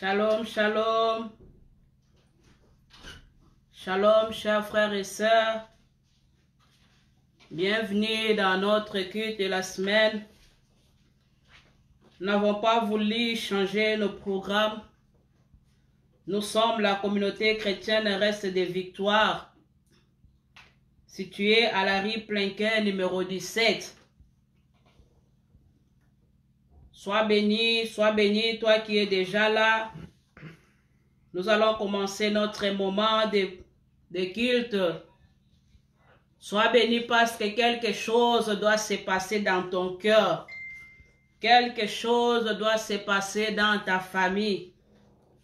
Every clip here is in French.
Shalom, shalom. Shalom, chers frères et sœurs. Bienvenue dans notre culte de la semaine. Nous n'avons pas voulu changer nos programmes. Nous sommes la communauté chrétienne Reste des Victoires, située à la rue Plinquin, numéro 17. Sois béni, toi qui es déjà là. Nous allons commencer notre moment de culte. Sois béni parce que quelque chose doit se passer dans ton cœur. Quelque chose doit se passer dans ta famille.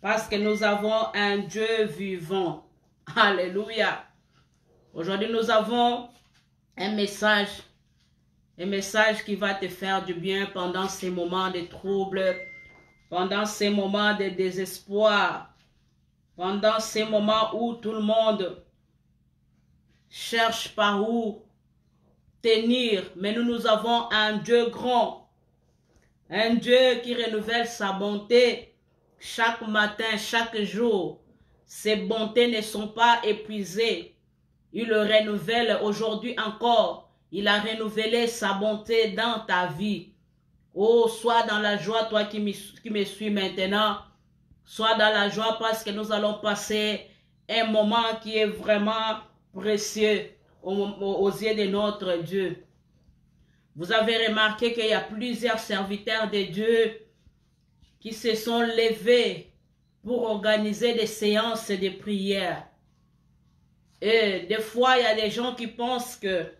Parce que nous avons un Dieu vivant. Alléluia. Aujourd'hui, nous avons un message qui va te faire du bien pendant ces moments de trouble, pendant ces moments de désespoir, pendant ces moments où tout le monde cherche par où tenir. Mais nous avons un Dieu grand, un Dieu qui renouvelle sa bonté chaque matin, chaque jour. Ses bontés ne sont pas épuisées. Il le renouvelle aujourd'hui encore. Il a renouvelé sa bonté dans ta vie. Oh, sois dans la joie, toi qui me suis maintenant. Sois dans la joie parce que nous allons passer un moment qui est vraiment précieux aux yeux de notre Dieu. Vous avez remarqué qu'il y a plusieurs serviteurs de Dieu qui se sont levés pour organiser des séances de prière. Et des fois, il y a des gens qui pensent que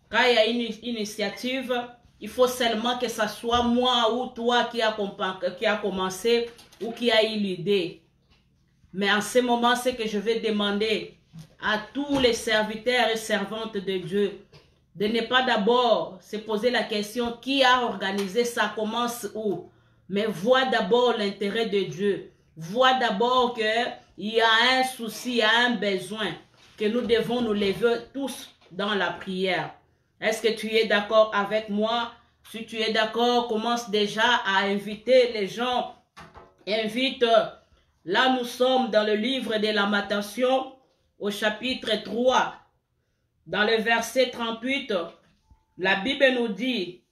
quand il y a une initiative, il faut seulement que ce soit moi ou toi qui a commencé ou qui a eu l'idée. Mais en ce moment, c'est que je vais demander à tous les serviteurs et servantes de Dieu de ne pas d'abord se poser la question qui a organisé ça, commence où. Mais vois d'abord l'intérêt de Dieu. Vois d'abord qu'il y a un souci, il y a un besoin, que nous devons nous lever tous dans la prière. Est-ce que tu es d'accord avec moi? Si tu es d'accord, commence déjà à inviter les gens. Invite. Là, nous sommes dans le livre de Lamentation, au chapitre 3. Dans le verset 38, la Bible nous dit,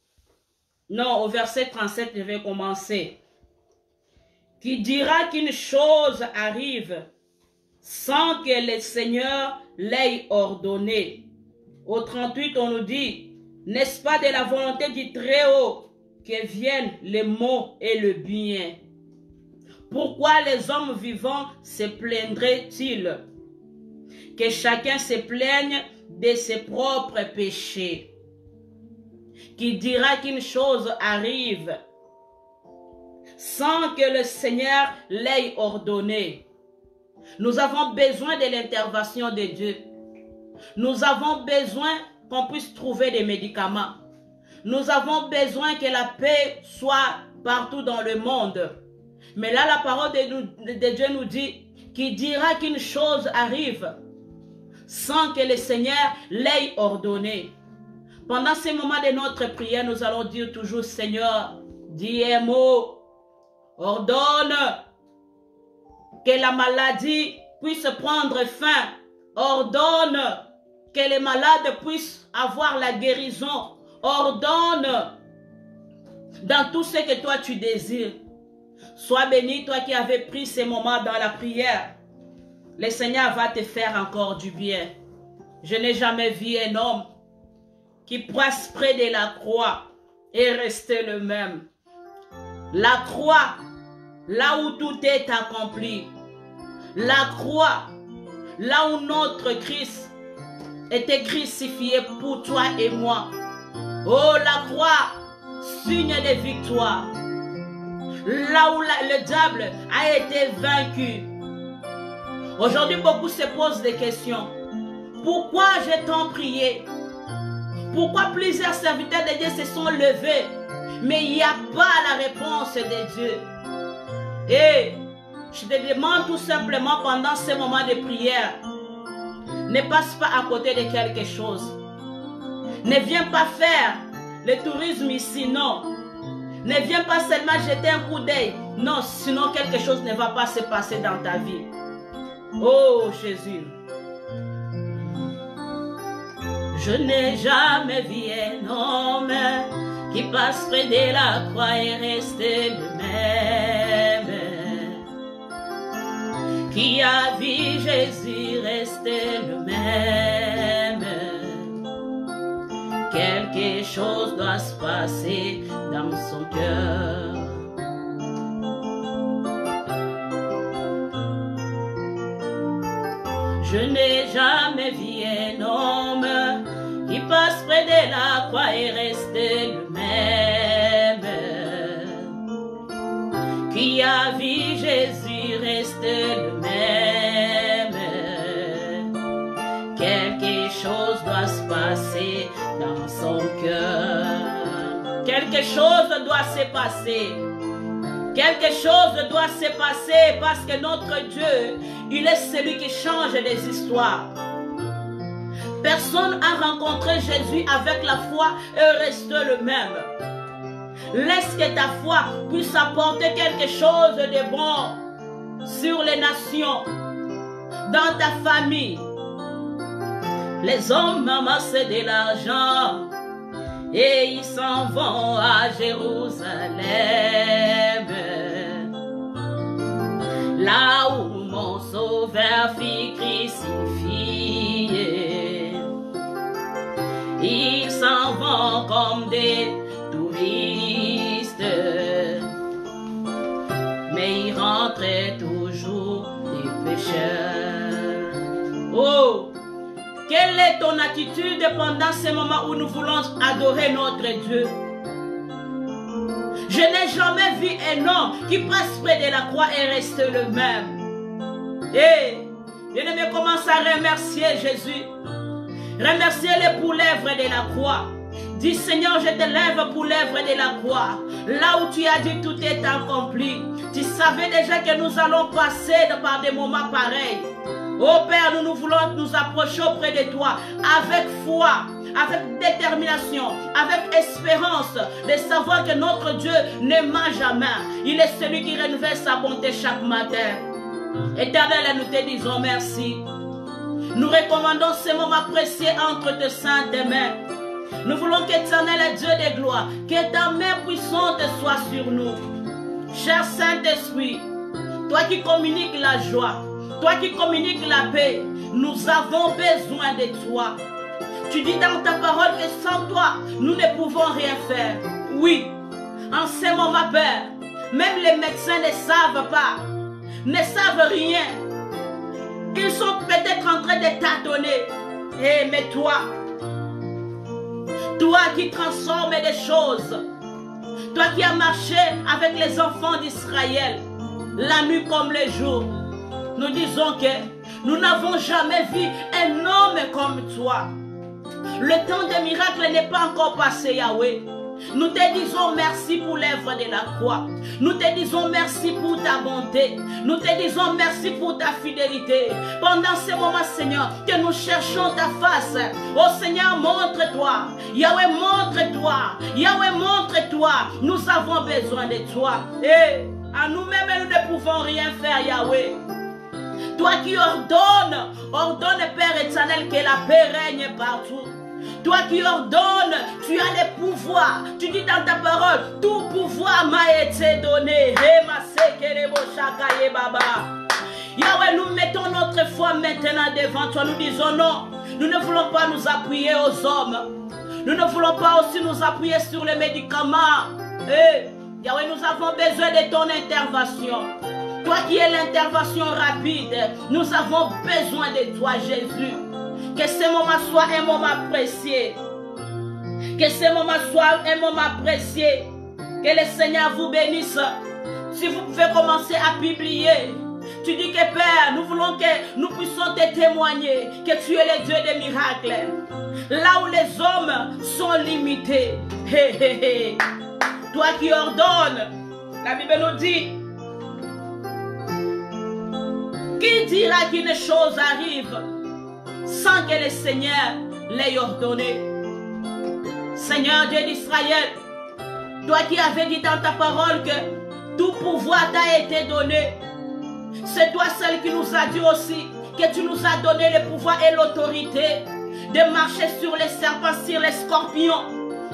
non, au verset 37, je vais commencer. Qui dira qu'une chose arrive sans que le Seigneur l'ait ordonné. Au 38, on nous dit, n'est-ce pas de la volonté du Très-Haut que viennent le maux et le bien? Pourquoi les hommes vivants se plaindraient-ils? Que chacun se plaigne de ses propres péchés. Qui dira qu'une chose arrive sans que le Seigneur l'ait ordonné? Nous avons besoin de l'intervention de Dieu. Nous avons besoin qu'on puisse trouver des médicaments. Nous avons besoin que la paix soit partout dans le monde. Mais là, la parole de Dieu nous dit, qui dira qu'une chose arrive sans que le Seigneur l'ait ordonné. Pendant ces moments de notre prière, nous allons dire toujours, Seigneur, dis un mot, ordonne que la maladie puisse prendre fin, ordonne que les malades puissent avoir la guérison. Ordonne dans tout ce que toi tu désires. Sois béni, toi qui avais pris ces moments dans la prière. Le Seigneur va te faire encore du bien. Je n'ai jamais vu un homme qui passe près de la croix et rester le même. La croix, là où tout est accompli. La croix, là où notre Christ était crucifié pour toi et moi. Oh, la croix, signe de victoire. Là où le diable a été vaincu. Aujourd'hui, beaucoup se posent des questions. Pourquoi j'ai tant prié? Pourquoi plusieurs serviteurs de Dieu se sont levés? Mais il n'y a pas la réponse de Dieu. Et je te demande tout simplement pendant ce moment de prière, ne passe pas à côté de quelque chose. Ne viens pas faire le tourisme ici, non. Ne viens pas seulement jeter un coup d'œil. Non, sinon quelque chose ne va pas se passer dans ta vie. Oh Jésus. Je n'ai jamais vu un homme qui passe près de la croix et reste le même. Qui a vu Jésus rester le même. Quelque chose doit se passer dans son cœur. Je n'ai jamais vu un homme qui passe près de la croix et reste le même. Qui a vu Jésus rester le même. Quelque chose doit se passer dans son cœur. Quelque chose doit se passer. Quelque chose doit se passer parce que notre Dieu, il est celui qui change les histoires. Personne n'a rencontré Jésus avec la foi et reste le même. Laisse que ta foi puisse apporter quelque chose de bon sur les nations, dans ta famille. Les hommes amassent de l'argent et ils s'en vont à Jérusalem, là où mon sauveur fut crucifié. Ils s'en vont comme des touristes, mais ils rentrent toujours des pécheurs. Oh! Quelle est ton attitude pendant ce moment où nous voulons adorer notre Dieu? Je n'ai jamais vu un homme qui passe près de la croix et reste le même. Et bien-aimé, commence à remercier Jésus. Remerciez-le pour l'œuvre de la croix. Dis Seigneur, je te lève pour l'œuvre de la croix. Là où tu as dit tout est accompli. Tu savais déjà que nous allons passer par des moments pareils. Oh Père, nous voulons nous approcher auprès de toi avec foi, avec détermination, avec espérance de savoir que notre Dieu ne ment jamais. Il est celui qui renouvelle sa bonté chaque matin. Éternel, nous te disons merci. Nous recommandons ce moment précieux entre tes saintes mains. Nous voulons qu'Éternel Dieu de gloire, que ta main puissante soit sur nous. Cher Saint-Esprit, toi qui communiques la joie, toi qui communiques la paix, nous avons besoin de toi. Tu dis dans ta parole que sans toi, nous ne pouvons rien faire. Oui, en ce moment, Père, même les médecins ne savent pas, ne savent rien. Ils sont peut-être en train de tâtonner. Mais toi qui transformes des choses, toi qui as marché avec les enfants d'Israël, la nuit comme le jour, nous disons que nous n'avons jamais vu un homme comme toi. Le temps des miracles n'est pas encore passé, Yahweh. Nous te disons merci pour l'œuvre de la croix. Nous te disons merci pour ta bonté. Nous te disons merci pour ta fidélité. Pendant ce moment, Seigneur, que nous cherchons ta face. Oh Seigneur, montre-toi. Yahweh, montre-toi. Yahweh, montre-toi. Nous avons besoin de toi. Et à nous-mêmes, nous ne pouvons rien faire, Yahweh. Toi qui ordonne, Père éternel, que la paix règne partout. Toi qui ordonnes, tu as les pouvoirs. Tu dis dans ta parole, tout pouvoir m'a été donné. Yahweh, nous mettons notre foi maintenant devant toi. Nous disons non, nous ne voulons pas nous appuyer aux hommes. Nous ne voulons pas aussi nous appuyer sur les médicaments. Yahweh, nous avons besoin de ton intervention. Toi qui es l'intervention rapide, nous avons besoin de toi, Jésus. Que ce moment soit un moment précieux. Que ce moment soit un moment précieux. Que le Seigneur vous bénisse. Si vous pouvez commencer à publier. Tu dis que Père, nous voulons que nous puissions te témoigner que tu es le Dieu des miracles. Là où les hommes sont limités. Toi qui ordonnes. La Bible nous dit. Qui dira qu'une chose arrive sans que le Seigneur l'ait ordonné? Seigneur Dieu d'Israël, Toi qui avais dit dans ta parole que tout pouvoir t'a été donné. C'est toi seul qui nous a dit aussi que tu nous as donné le pouvoir et l'autorité de marcher sur les serpents, sur les scorpions.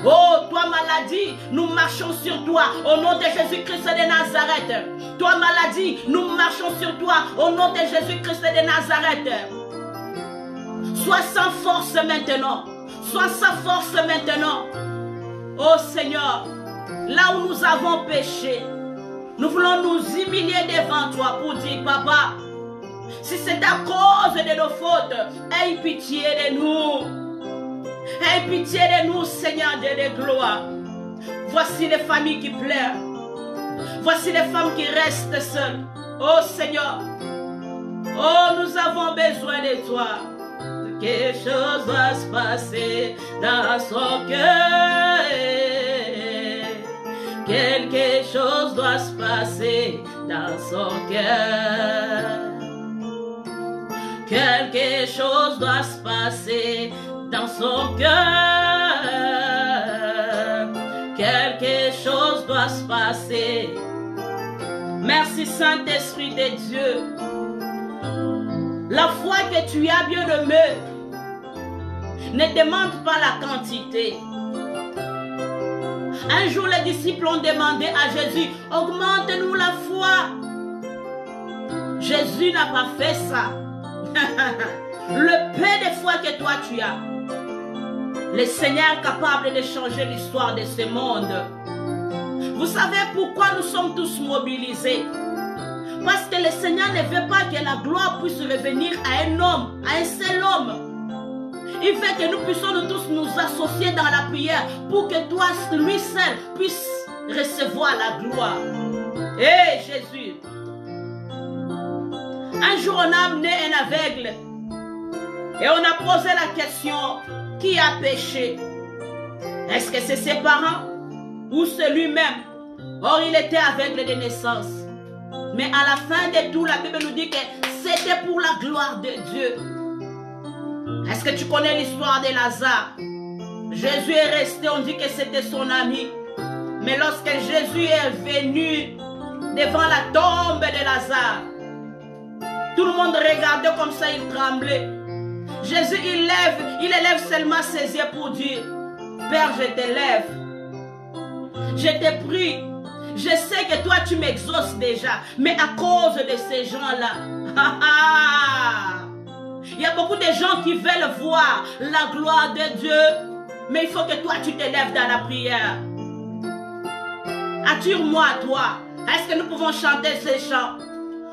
Oh, toi maladie, nous marchons sur toi au nom de Jésus-Christ de Nazareth. Toi maladie, nous marchons sur toi au nom de Jésus-Christ de Nazareth. Sois sans force maintenant. Sois sans force maintenant. Oh Seigneur, là où nous avons péché, nous voulons nous humilier devant toi pour dire, Papa, si c'est à cause de nos fautes, aie pitié de nous. Aie pitié de nous, Seigneur Dieu de gloire. Voici les familles qui pleurent. Voici les femmes qui restent seules. Oh Seigneur, oh nous avons besoin de toi. Quelque chose va se passer dans son cœur. Quelque chose doit se passer dans son cœur. Quelque chose doit se passer dans son cœur. Quelque chose doit se passer. Merci Saint-Esprit de Dieu. La foi que tu as, bien-aimé, ne demande pas la quantité. Un jour, les disciples ont demandé à Jésus, augmente-nous la foi. Jésus n'a pas fait ça. Le peu de foi que toi tu as, le Seigneur est capable de changer l'histoire de ce monde. Vous savez pourquoi nous sommes tous mobilisés? Parce que le Seigneur ne veut pas que la gloire puisse revenir à un homme, à un seul homme. Il veut que nous puissions nous tous nous associer dans la prière pour que toi, lui seul, puisse recevoir la gloire. Hé Jésus! Un jour, on a amené un aveugle et on a posé la question, qui a péché? Est-ce que c'est ses parents ou c'est lui-même? Or, il était aveugle de naissance. Mais à la fin de tout, la Bible nous dit que c'était pour la gloire de Dieu. Est-ce que tu connais l'histoire de Lazare? Jésus est resté, on dit que c'était son ami. Mais lorsque Jésus est venu devant la tombe de Lazare, tout le monde regardait comme ça, il tremblait. Jésus, il élève seulement ses yeux pour dire, Père, je t'élève. Je t'ai pris. Je sais que toi, tu m'exauces déjà. Mais à cause de ces gens-là, il y a beaucoup de gens qui veulent voir la gloire de Dieu. Mais il faut que toi, tu t'élèves dans la prière. Attire-moi, toi. Est-ce que nous pouvons chanter ces chants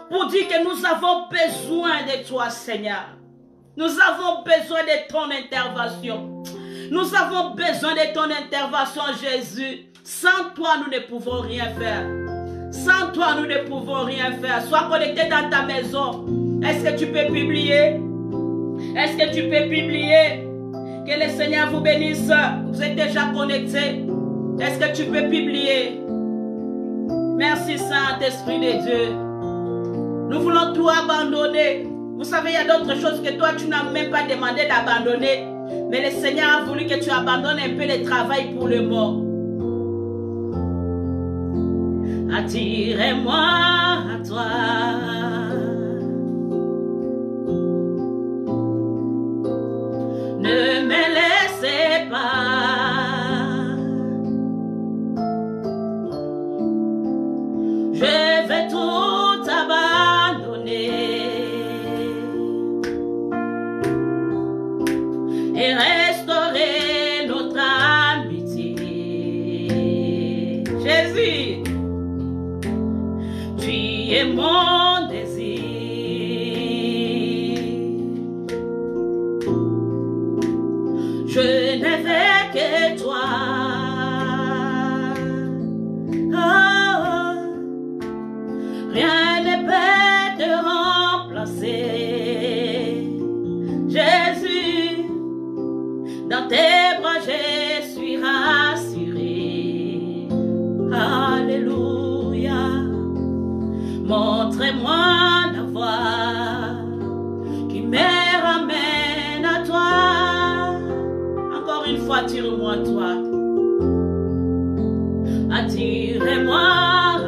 pour dire que nous avons besoin de toi, Seigneur? Nous avons besoin de ton intervention. Nous avons besoin de ton intervention, Jésus. Sans toi, nous ne pouvons rien faire. Sans toi, nous ne pouvons rien faire. Sois connecté dans ta maison. Est-ce que tu peux publier? Est-ce que tu peux publier? Que le Seigneur vous bénisse. Vous êtes déjà connectés. Est-ce que tu peux publier? Merci Saint-Esprit de Dieu. Nous voulons tout abandonner. Vous savez, il y a d'autres choses que toi, tu n'as même pas demandé d'abandonner. Mais le Seigneur a voulu que tu abandonnes un peu le travail pour le mort. Attire-moi à toi. Ne me laissez pas. Je vais tout abandonner et restaurer notre amitié. Jésus, tu es mon désir. Je ne veux que toi. Oh, rien ne peut te remplacer. Jésus, dans tes bras je suis rassuré. Alléluia. Montre-moi la voie qui me ramène à toi. Encore une fois, tire-moi toi. Attirez-moi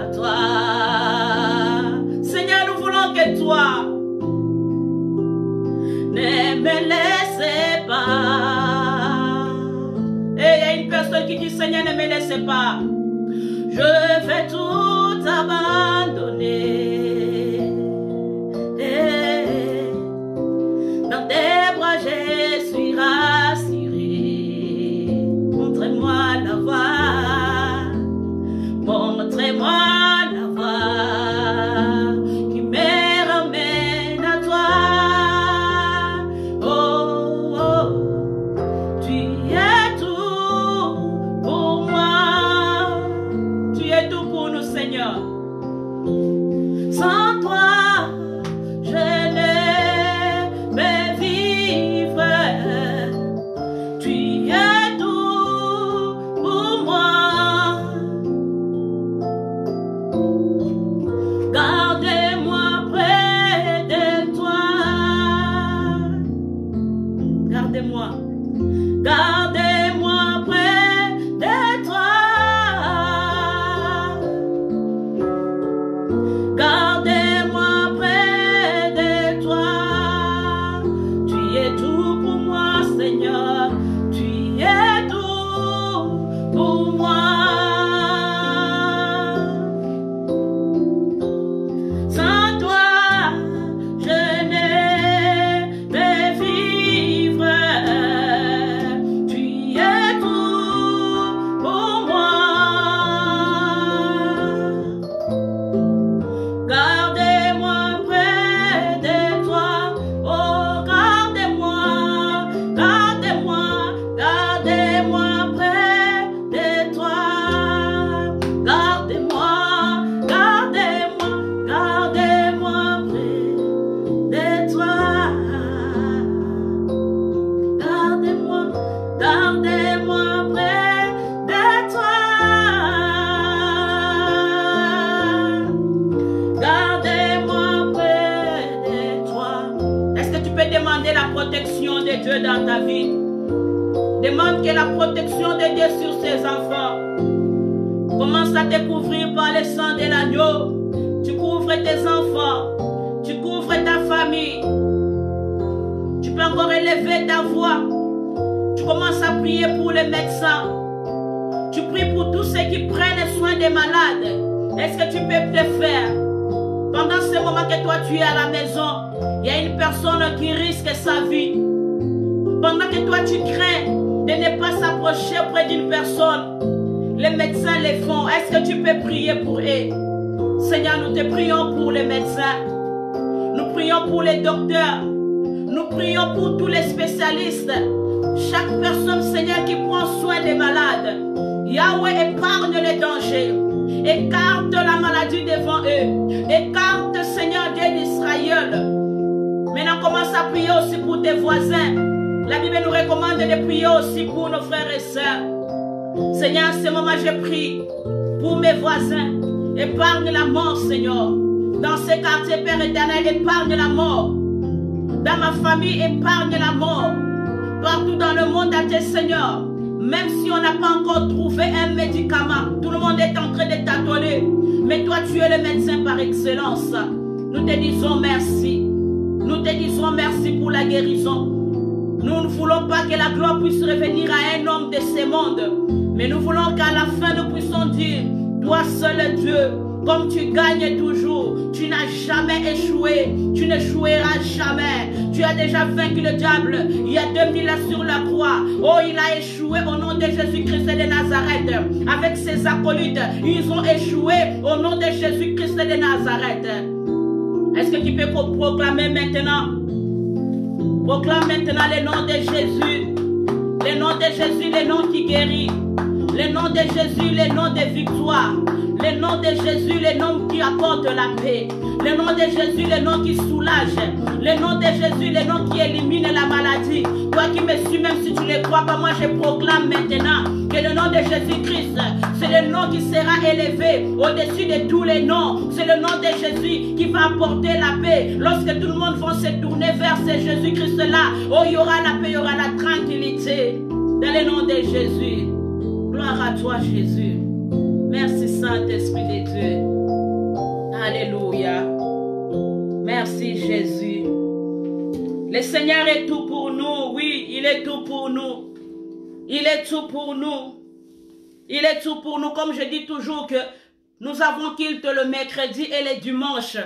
à toi. Seigneur, nous voulons que toi ne me laissez pas. Et il y a une personne qui dit, Seigneur, ne me laissez pas. Je vais tout abandonner. Dans tes bras, je suis rassuré. Montrez-moi la voie. Montrez-moi la voie qui me ramène à toi. Oh, oh, tu es tout pour moi. Tu es tout pour nous, Seigneur. Sans toi, je ne peux vivre. Tu es tout pour moi. Gardez-moi près de toi. Gardez-moi. Gardez-moi près de toi. Gardez-moi près de toi. Tu es tout pour moi, Seigneur. Tu es tout pour moi. Sans toi, je ne peux vivre. Tu es tout pour moi. Gardez-moi près de toi. Oh, gardez-moi, gardez-moi, gardez-moi près de toi. Gardez-moi, gardez-moi, gardez-moi près de toi. Gardez-moi, gardez-moi près de toi. Gardez-moi près de toi. Est-ce que tu peux demander la protection de Dieu dans ta vie? Demande que la protection de Dieu sur ses enfants. Commence à te couvrir par le sang de l'agneau. Tu couvres tes enfants. Tu couvres ta famille. Tu peux encore élever ta voix. Tu commences à prier pour les médecins. Tu pries pour tous ceux qui prennent soin des malades. Est-ce que tu peux te faire? Pendant ce moment que toi tu es à la maison, il y a une personne qui risque sa vie. Pendant que toi tu crains de ne pas s'approcher auprès d'une personne, les médecins les font. Est-ce que tu peux prier pour eux? Seigneur, nous te prions pour les médecins. Nous prions pour les docteurs. Nous prions pour tous les spécialistes. Chaque personne, Seigneur, qui prend soin des malades. Yahweh, épargne les dangers. Écarte la maladie devant eux. Écarte, Seigneur Dieu d'Israël. Maintenant, commence à prier aussi pour tes voisins. La Bible nous recommande de prier aussi pour nos frères et sœurs. Seigneur, en ce moment, je prie pour mes voisins. Épargne la mort, Seigneur. Dans ces quartiers, Père éternel, épargne la mort. Dans ma famille, épargne la mort. Partout dans le monde, à tes Seigneur. Même si on n'a pas encore trouvé un médicament, tout le monde est en train de tâtonner. Mais toi, tu es le médecin par excellence. Nous te disons merci. Nous te disons merci pour la guérison. Nous ne voulons pas que la gloire puisse revenir à un homme de ce monde. Mais nous voulons qu'à la fin, nous puissions dire, toi seul Dieu, comme tu gagnes toujours, tu n'as jamais échoué, tu n'échoueras jamais. Tu as déjà vaincu le diable il y a 2000 ans sur la croix. Oh, il a échoué au nom de Jésus-Christ de Nazareth. Avec ses acolytes, ils ont échoué au nom de Jésus-Christ de Nazareth. Est-ce que tu peux proclamer maintenant? Proclame maintenant le nom de Jésus. Le nom de Jésus, le nom qui guérit. Le nom de Jésus, le nom de victoire. Le nom de Jésus, le nom qui apporte la paix. Le nom de Jésus, le nom qui soulage. Le nom de Jésus, le nom qui élimine la maladie. Toi qui me suis, même si tu ne le crois pas, moi je proclame maintenant que le nom de Jésus-Christ, c'est le nom qui sera élevé au-dessus de tous les noms. C'est le nom de Jésus qui va apporter la paix. Lorsque tout le monde va se tourner vers ce Jésus-Christ-là, oh, il y aura la paix, il y aura la tranquillité. Dans le nom de Jésus. Gloire à toi, Jésus. Merci Saint-Esprit de Dieu. Alléluia. Merci Jésus. Le Seigneur est tout pour nous. Oui, il est tout pour nous. Il est tout pour nous. Il est tout pour nous. Comme je dis toujours que nous avons culte le mercredi et le dimanche.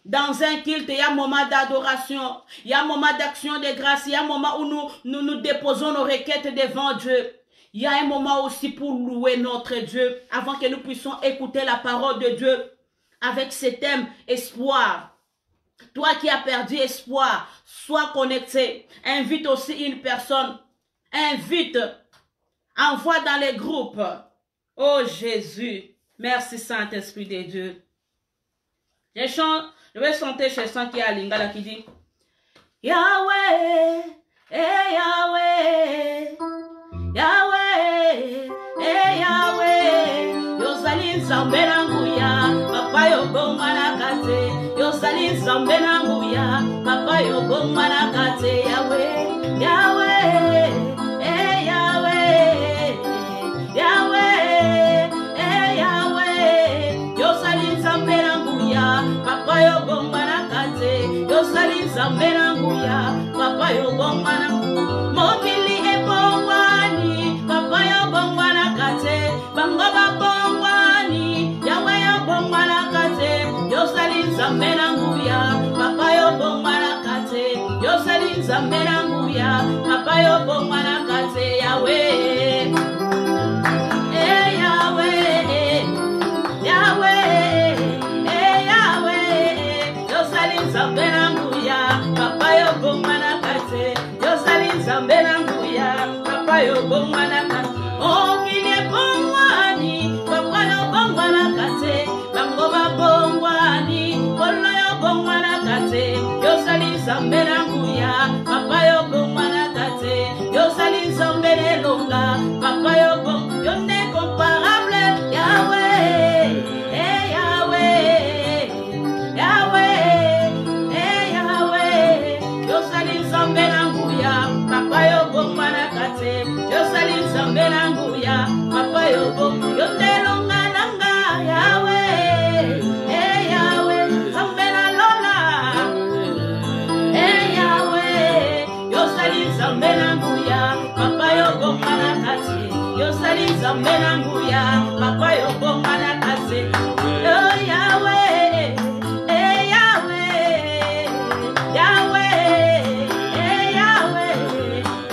Dans un culte, il y a un moment d'adoration. Il y a un moment d'action de grâce. Il y a un moment où nous déposons nos requêtes devant Dieu. Il y a un moment aussi pour louer notre Dieu avant que nous puissions écouter la parole de Dieu avec ce thème espoir. Toi qui as perdu espoir, sois connecté. Invite aussi une personne. Invite. Envoie dans les groupes. Oh Jésus. Merci Saint-Esprit de Dieu. Je vais chanter chez son qui est à Lingala qui dit Yahweh, Yahweh, Yahweh, Yahweh, Yosali Nzambe nanguya, Papa yobonga nakate, Yosali Nzambe nanguya, Papa yobonga nakate, Yahweh, Yahweh, Yahweh, Yahweh, Yahweh, Yosali Nzambe nanguya, Papa yobonga nakate, Yosali Nzambe nanguya, Papa yobonga nakate. Mokili ebongwani, Papa yobonga nakate, bango babongwani, Yahweh yobonga nakate, Yosali Nzambe nanguya, Papa yobonga nakate, Yosali Nzambe nanguya, Papa yobonga nakate, Yahweh, Yahweh, Yahweh, Yahweh, Yosali Nzambe nanguya, Papa yobonga nakate, Yosali Nzambe nanguya, Papa yobonga nakate. Oh, kini ebongwani, Papa yobonga nakate, bango babongwani, Kolo yobonga nakate, Yosali Nzambe nanguya, Papa yobonga nakate, Yosali Nzambe nelonga, Papa yobonga, yonde comparable, Yahweh, Yahweh, Yahweh, Yahweh, Yosali Nzambe nanguya, Papa yobonga nakate, Yosali Nzambe nanguya, Papa yobonga, yonde longa nanga, Yahweh, Yahweh, Nzambe nalola, Yahweh, Yosali Nzambe nanguya, Papa yobonga nakate, Yosali Nzambe nanguya, Papa yobonga nakate, oh Yahweh, Yahweh, Yahweh, Yahweh,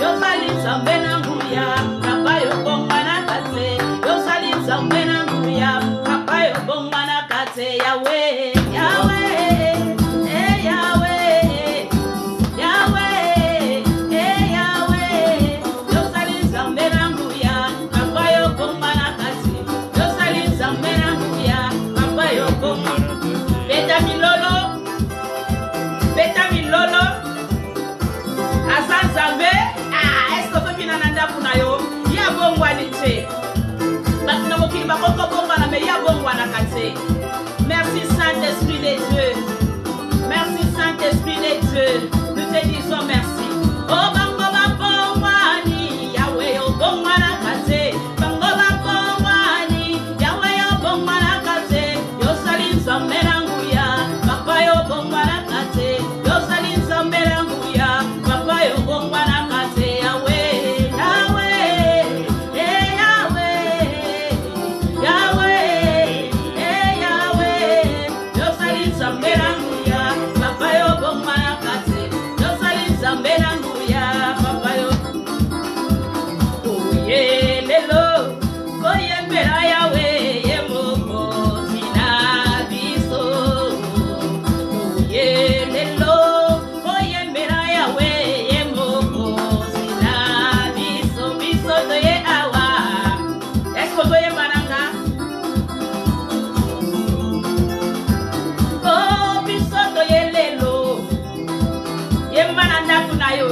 Yosali Nzambe nanguya, Papa yobonga nakate, Yosali Nzambe nanguya, Papa yobonga nakate, Yahweh, Yahweh, Yahweh, Yahweh, Yahweh, Yosali Nzambe nanguya, Papa yobonga nakate, Yosali Nzambe nanguya, Papa yobonga. Beta milolo, Beta milolo, Asa Nzambe, est-ce que tu as nanda kuna yo? Ya bongwani te. Bakina mokili bakoko bongwana me ya bongwana kate. Merci Saint-Esprit de Dieu. Merci Saint-Esprit de Dieu. Nous te disons merci. Oh bango babongwani, Yahweh obongwana kate. Bango babongwani, Yahweh obongwana kate. Yosali Nzambe nanguya, Papa yobongwana kate. Yosali Nzambe nanguya, Papa yobongwana kate. Yahweh, Yahweh, Yahweh, Yahweh, Yahweh, Yosali Nzambe nanguya, Papa yobongwana kate. Yosali Nzambe nanguya, Papa yobongwana. Oye lelo, oye mbera Yahweh, yemoko sina biso. Oye lelo, oye mbera Yahweh, yemoko sina biso. Biso toye awa. Est-ce que toye bananga? Oh, biso toye lelo. Yembananda kunayo.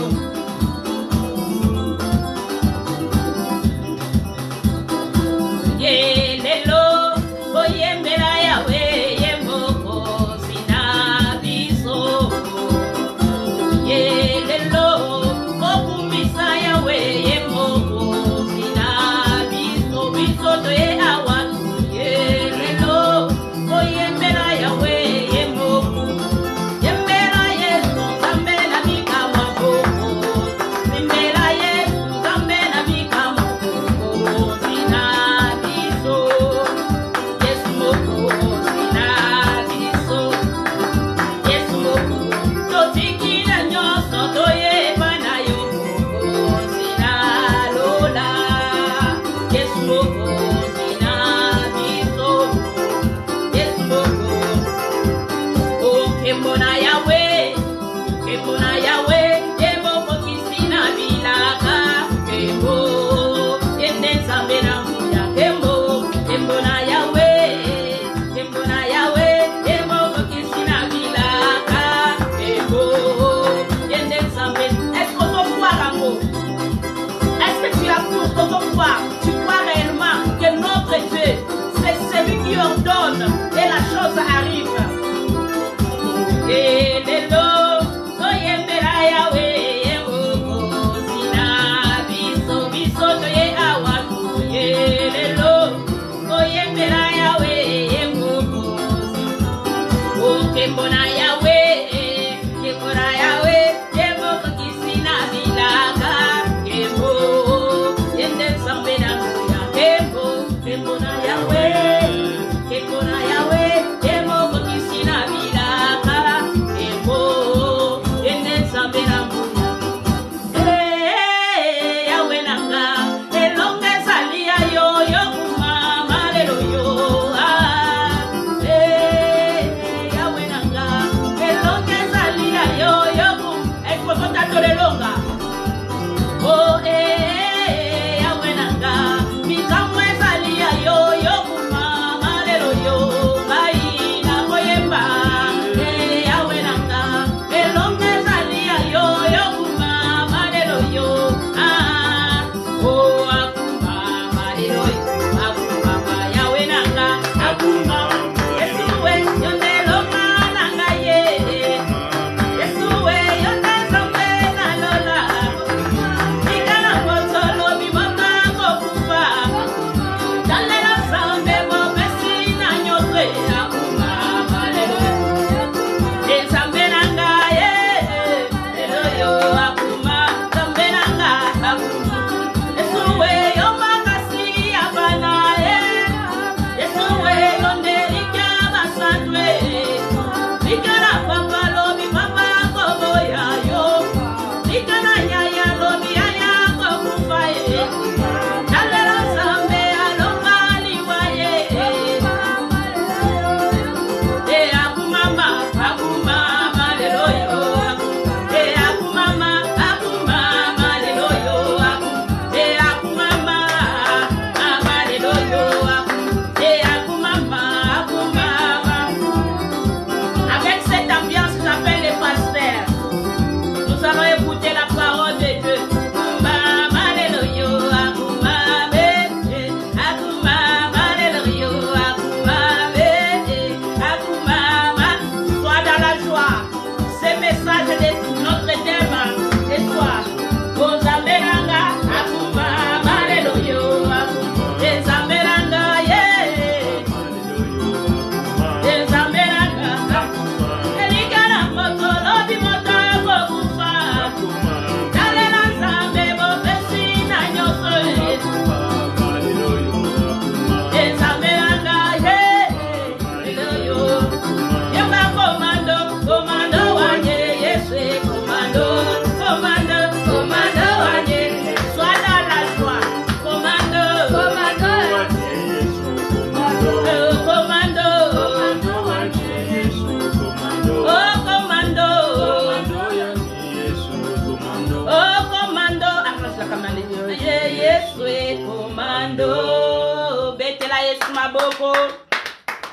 Yesu est commando. Betela Yesu maboko.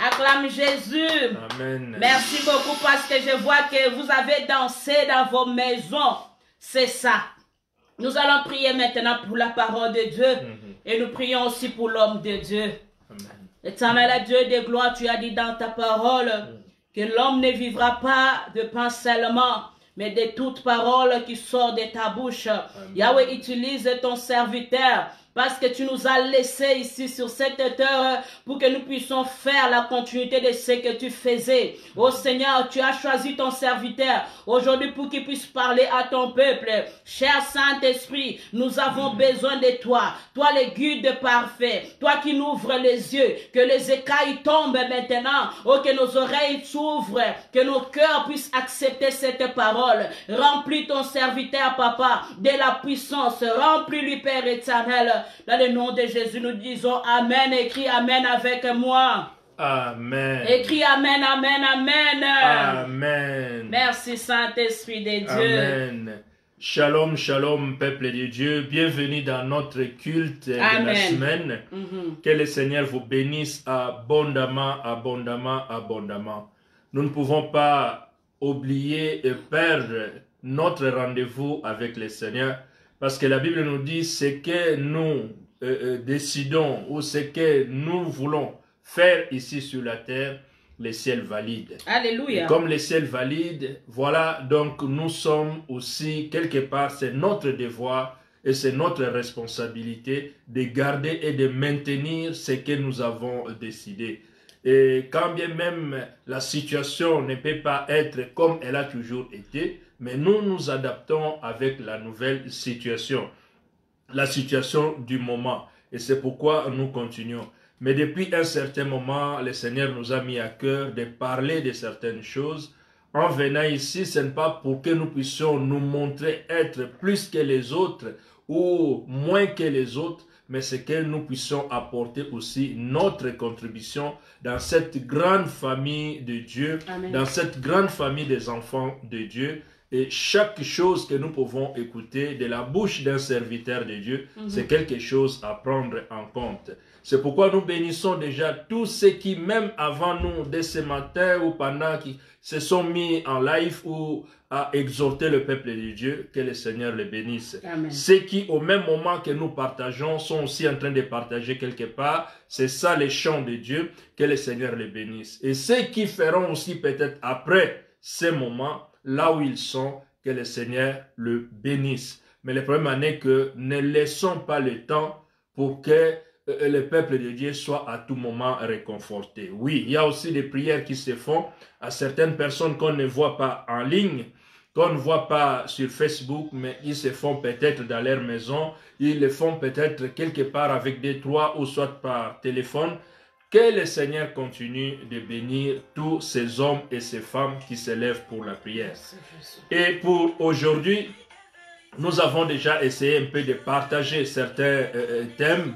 Acclame Jésus. Amen. Merci beaucoup parce que je vois que vous avez dansé dans vos maisons. C'est ça. Nous allons prier maintenant pour la parole de Dieu. Et nous prions aussi pour l'homme de Dieu. Amen. Éternel Dieu de gloire, tu as dit dans ta parole que l'homme ne vivra pas de pain seulement, mais de toute parole qui sort de ta bouche. Amen. Yahweh, utilise ton serviteur parce que tu nous as laissés ici sur cette terre pour que nous puissions faire la continuité de ce que tu faisais. Oh Seigneur, tu as choisi ton serviteur aujourd'hui pour qu'il puisse parler à ton peuple. Cher Saint-Esprit, nous avons besoin de toi. Toi le guide parfait. Toi qui nous ouvres les yeux. Que les écailles tombent maintenant. Oh, que nos oreilles s'ouvrent. Que nos cœurs puissent accepter cette parole. Remplis ton serviteur, Papa, de la puissance. Remplis-lui, Père éternel. Dans le nom de Jésus, nous disons Amen. Écris Amen avec moi. Amen. Écris Amen, Amen, Amen. Amen. Merci Saint-Esprit de Dieu. Amen. Shalom, shalom, peuple de Dieu. Bienvenue dans notre culte de la semaine. Que le Seigneur vous bénisse abondamment, abondamment, abondamment. Nous ne pouvons pas oublier et perdre notre rendez-vous avec le Seigneur. Parce que la Bible nous dit ce que nous décidons ou ce que nous voulons faire ici sur la terre, le ciel valide. Alléluia. Et comme le ciel valide, voilà, donc nous sommes aussi, quelque part, c'est notre devoir et c'est notre responsabilité de garder et de maintenir ce que nous avons décidé. Et quand bien même la situation ne peut pas être comme elle a toujours été, mais nous nous adaptons avec la nouvelle situation, la situation du moment. Et c'est pourquoi nous continuons. Mais depuis un certain moment, le Seigneur nous a mis à cœur de parler de certaines choses. En venant ici, ce n'est pas pour que nous puissions nous montrer être plus que les autres ou moins que les autres, mais c'est que nous puissions apporter aussi notre contribution dans cette grande famille de Dieu, Amen. Dans cette grande famille des enfants de Dieu. Et chaque chose que nous pouvons écouter de la bouche d'un serviteur de Dieu, c'est quelque chose à prendre en compte. C'est pourquoi nous bénissons déjà tous ceux qui, même avant nous, dès ce matin ou pendant, qui se sont mis en live ou à exhorter le peuple de Dieu, que le Seigneur les bénisse. Amen. Ceux qui, au même moment que nous partageons, sont aussi en train de partager quelque part, c'est ça les chants de Dieu, que le Seigneur les bénisse. Et ceux qui feront aussi peut-être après ces moments, là où ils sont, que le Seigneur le bénisse. Mais le problème est que ne laissons pas le temps pour que le peuple de Dieu soit à tout moment réconforté. Oui, il y a aussi des prières qui se font à certaines personnes qu'on ne voit pas en ligne, qu'on ne voit pas sur Facebook, mais ils se font peut-être dans leur maison, ils le font peut-être quelque part avec des trois ou soit par téléphone. Que le Seigneur continue de bénir tous ces hommes et ces femmes qui se lèvent pour la prière. Et pour aujourd'hui, nous avons déjà essayé un peu de partager certains thèmes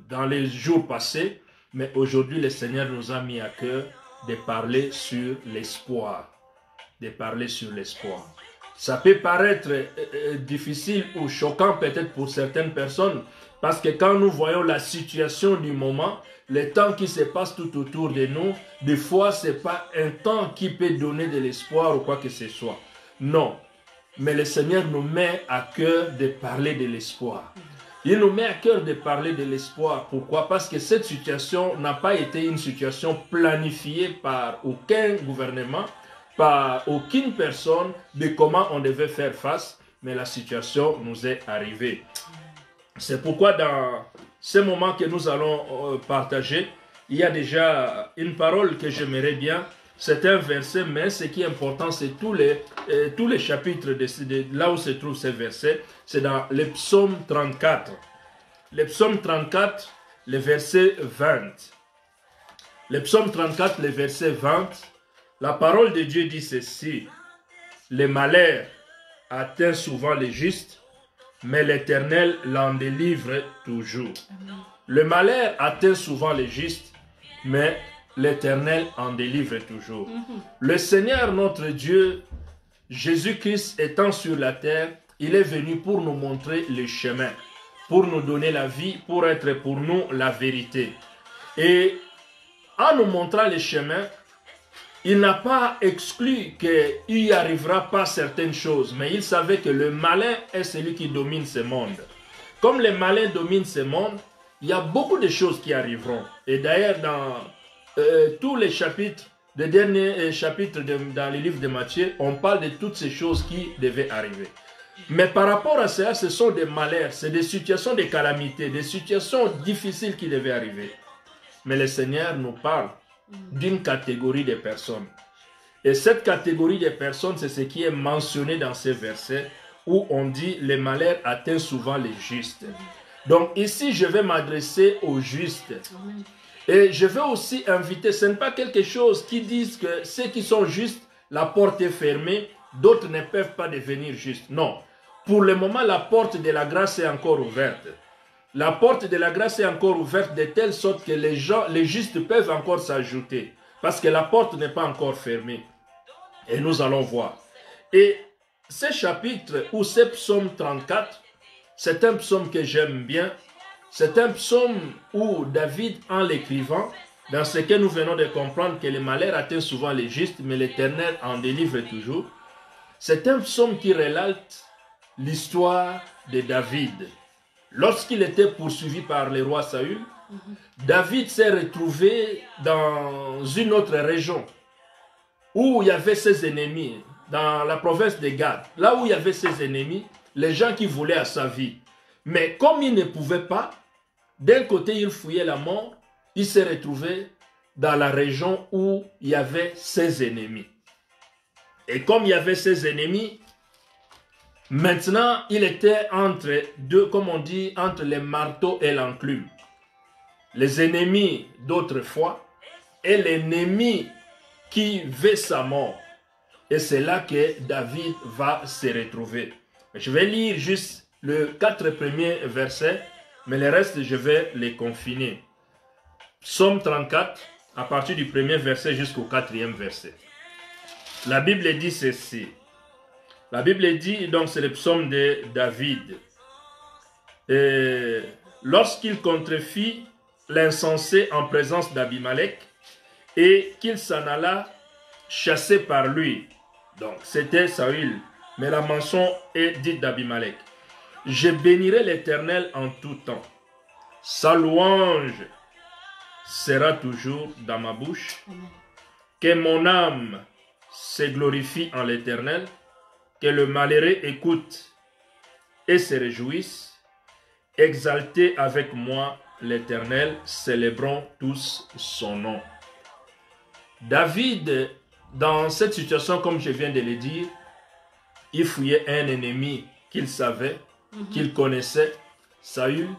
dans les jours passés, mais aujourd'hui, le Seigneur nous a mis à cœur de parler sur l'espoir. De parler sur l'espoir. Ça peut paraître difficile ou choquant peut-être pour certaines personnes, parce que quand nous voyons la situation du moment, le temps qui se passe tout autour de nous, des fois, ce n'est pas un temps qui peut donner de l'espoir ou quoi que ce soit. Non. Mais le Seigneur nous met à cœur de parler de l'espoir. Il nous met à cœur de parler de l'espoir. Pourquoi? Parce que cette situation n'a pas été une situation planifiée par aucun gouvernement, par aucune personne de comment on devait faire face, mais la situation nous est arrivée. C'est pourquoi dans ce moment que nous allons partager, il y a déjà une parole que j'aimerais bien. C'est un verset, mais ce qui est important, c'est tous les chapitres de là où se trouve ces versets. C'est dans le psaume 34. Le psaume 34, le verset 20. Le psaume 34, le verset 20. La parole de Dieu dit ceci: le malheur atteint souvent les justes, mais l'Éternel l'en délivre toujours. Amen. Le malheur atteint souvent les justes, mais l'Éternel en délivre toujours. Le Seigneur notre Dieu, Jésus-Christ étant sur la terre, il est venu pour nous montrer le chemin. pour nous donner la vie, pour être pour nous la vérité. Et en nous montrant les chemins, il n'a pas exclu qu'il n'y arrivera pas certaines choses, mais il savait que le malin est celui qui domine ce monde. Comme le malin domine ce monde, il y a beaucoup de choses qui arriveront. Et d'ailleurs, dans tous les chapitres, les derniers chapitres dans le livre de Matthieu, on parle de toutes ces choses qui devaient arriver. Mais par rapport à cela, ce sont des malheurs, c'est des situations de calamité, des situations difficiles qui devaient arriver. Mais le Seigneur nous parle d'une catégorie de personnes. Et cette catégorie de personnes, c'est ce qui est mentionné dans ces versets où on dit les malheurs atteignent souvent les justes. Donc ici, je vais m'adresser aux justes. Et je vais aussi inviter, ce n'est pas quelque chose qui disent que ceux qui sont justes, la porte est fermée, d'autres ne peuvent pas devenir justes. Non. Pour le moment, la porte de la grâce est encore ouverte. La porte de la grâce est encore ouverte de telle sorte que les justes peuvent encore s'ajouter. Parce que la porte n'est pas encore fermée. Et nous allons voir. Et ce chapitre ou ce psaume 34, c'est un psaume que j'aime bien. C'est un psaume où David, en l'écrivant, dans ce que nous venons de comprendre, que le malheur atteint souvent les justes, mais l'Éternel en délivre toujours. C'est un psaume qui relate l'histoire de David. Lorsqu'il était poursuivi par le roi Saül, David s'est retrouvé dans une autre région où il y avait ses ennemis, dans la province de Gad, là où il y avait ses ennemis, les gens qui voulaient à sa vie. Mais comme il ne pouvait pas, d'un côté il fouillait la mort, il s'est retrouvé dans la région où il y avait ses ennemis. Et comme il y avait ses ennemis, maintenant il était entre deux, comme on dit, entre les marteaux et l'enclume. Les ennemis d'autrefois et l'ennemi qui veut sa mort. Et c'est là que David va se retrouver. Je vais lire juste les 4 premiers versets, mais le reste, je vais les confiner. Psaume 34, à partir du premier verset jusqu'au 4e verset. La Bible dit ceci. La Bible dit, donc c'est le psaume de David. Lorsqu'il contrefit l'insensé en présence d'Abimelech et qu'il s'en alla chassé par lui. Donc c'était Saül, mais la mention est dite d'Abimelech. Je bénirai l'Éternel en tout temps. Sa louange sera toujours dans ma bouche. Que mon âme se glorifie en l'Éternel. Que le malheureux écoute et se réjouisse. Exaltez avec moi l'Éternel, célébrons tous son nom. David, dans cette situation, comme je viens de le dire, il fouillait un ennemi qu'il savait, qu'il connaissait, Saül,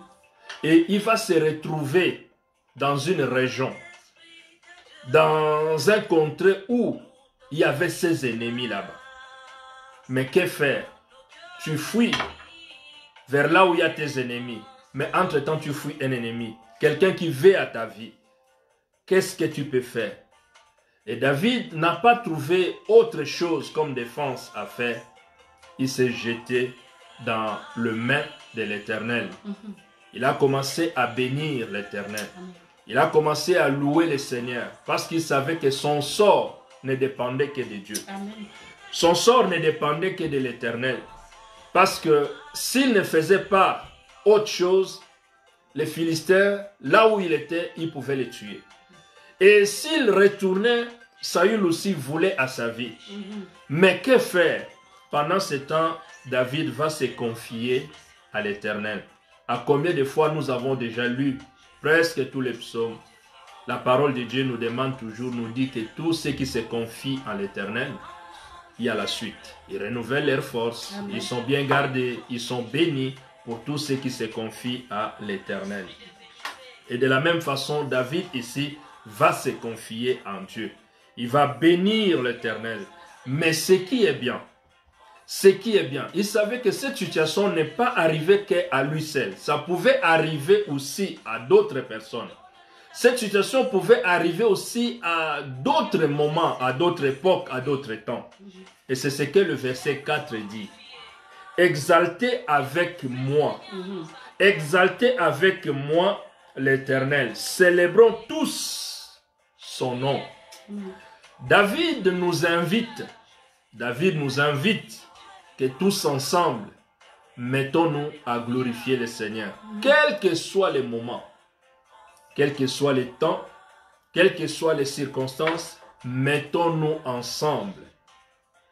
et il va se retrouver dans une région, dans un contrée où il y avait ses ennemis là-bas. Mais que faire? Tu fuis vers là où il y a tes ennemis, mais entre-temps tu fuis un ennemi, quelqu'un qui veut à ta vie. Qu'est-ce que tu peux faire? Et David n'a pas trouvé autre chose comme défense à faire. Il s'est jeté dans le main de l'Éternel. Il a commencé à bénir l'Éternel. Il a commencé à louer le Seigneur parce qu'il savait que son sort ne dépendait que de Dieu. Amen. Son sort ne dépendait que de l'Éternel. Parce que s'il ne faisait pas autre chose, les Philistins, là où il était, ils pouvaient le tuer. Et s'il retournait, Saül aussi voulait à sa vie. Mais que faire? Pendant ce temps, David va se confier à l'Éternel. À combien de fois nous avons déjà lu presque tous les psaumes? La parole de Dieu nous demande toujours, nous dit que tous ceux qui se confient à l'Éternel, il y a la suite. Ils renouvellent leurs forces, Amen. Ils sont bien gardés, ils sont bénis pour tous ceux qui se confient à l'Éternel. Et de la même façon, David ici va se confier en Dieu. Il va bénir l'Éternel. Mais ce qui est bien, il savait que cette situation n'est pas arrivée qu'à lui seul. Ça pouvait arriver aussi à d'autres personnes. Cette situation pouvait arriver aussi à d'autres moments, à d'autres époques, à d'autres temps. Et c'est ce que le verset 4 dit. Exaltez avec moi. exaltez avec moi l'Éternel. Célébrons tous son nom. David nous invite que tous ensemble, mettons-nous à glorifier le Seigneur. Quels que soient les moments, quels que soient les temps, quelles que soient les circonstances, mettons-nous ensemble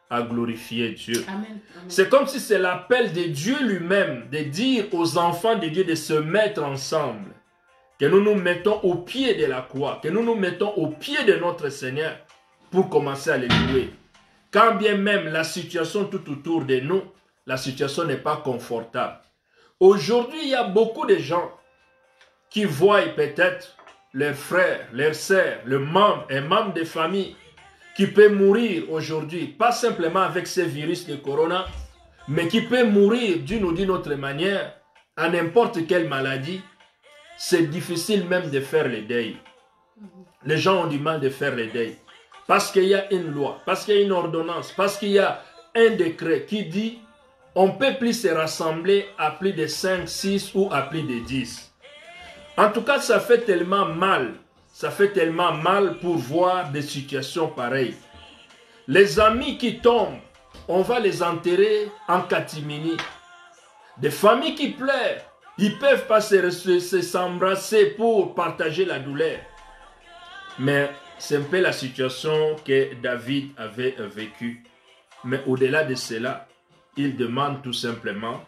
à glorifier Dieu. Amen. C'est comme si c'est l'appel de Dieu lui-même de dire aux enfants de Dieu de se mettre ensemble. Que nous nous mettons au pied de la croix, que nous nous mettons au pied de notre Seigneur pour commencer à le louer. Quand bien même la situation tout autour de nous, la situation n'est pas confortable. Aujourd'hui, il y a beaucoup de gens qui voient peut-être leurs frères, leurs sœurs, un membre de famille qui peut mourir aujourd'hui, pas simplement avec ce virus de corona, mais qui peut mourir d'une ou d'une autre manière, à n'importe quelle maladie. C'est difficile même de faire le deuil. Les gens ont du mal de faire le deuil. Parce qu'il y a une loi, parce qu'il y a une ordonnance, parce qu'il y a un décret qui dit on ne peut plus se rassembler à plus de 5, 6 ou à plus de 10. En tout cas, ça fait tellement mal. Ça fait tellement mal pour voir des situations pareilles. Les amis qui tombent, on va les enterrer en catimini. Des familles qui pleurent, ils ne peuvent pas s'embrasser pour partager la douleur. Mais c'est un peu la situation que David avait vécue. Mais au-delà de cela, il demande tout simplement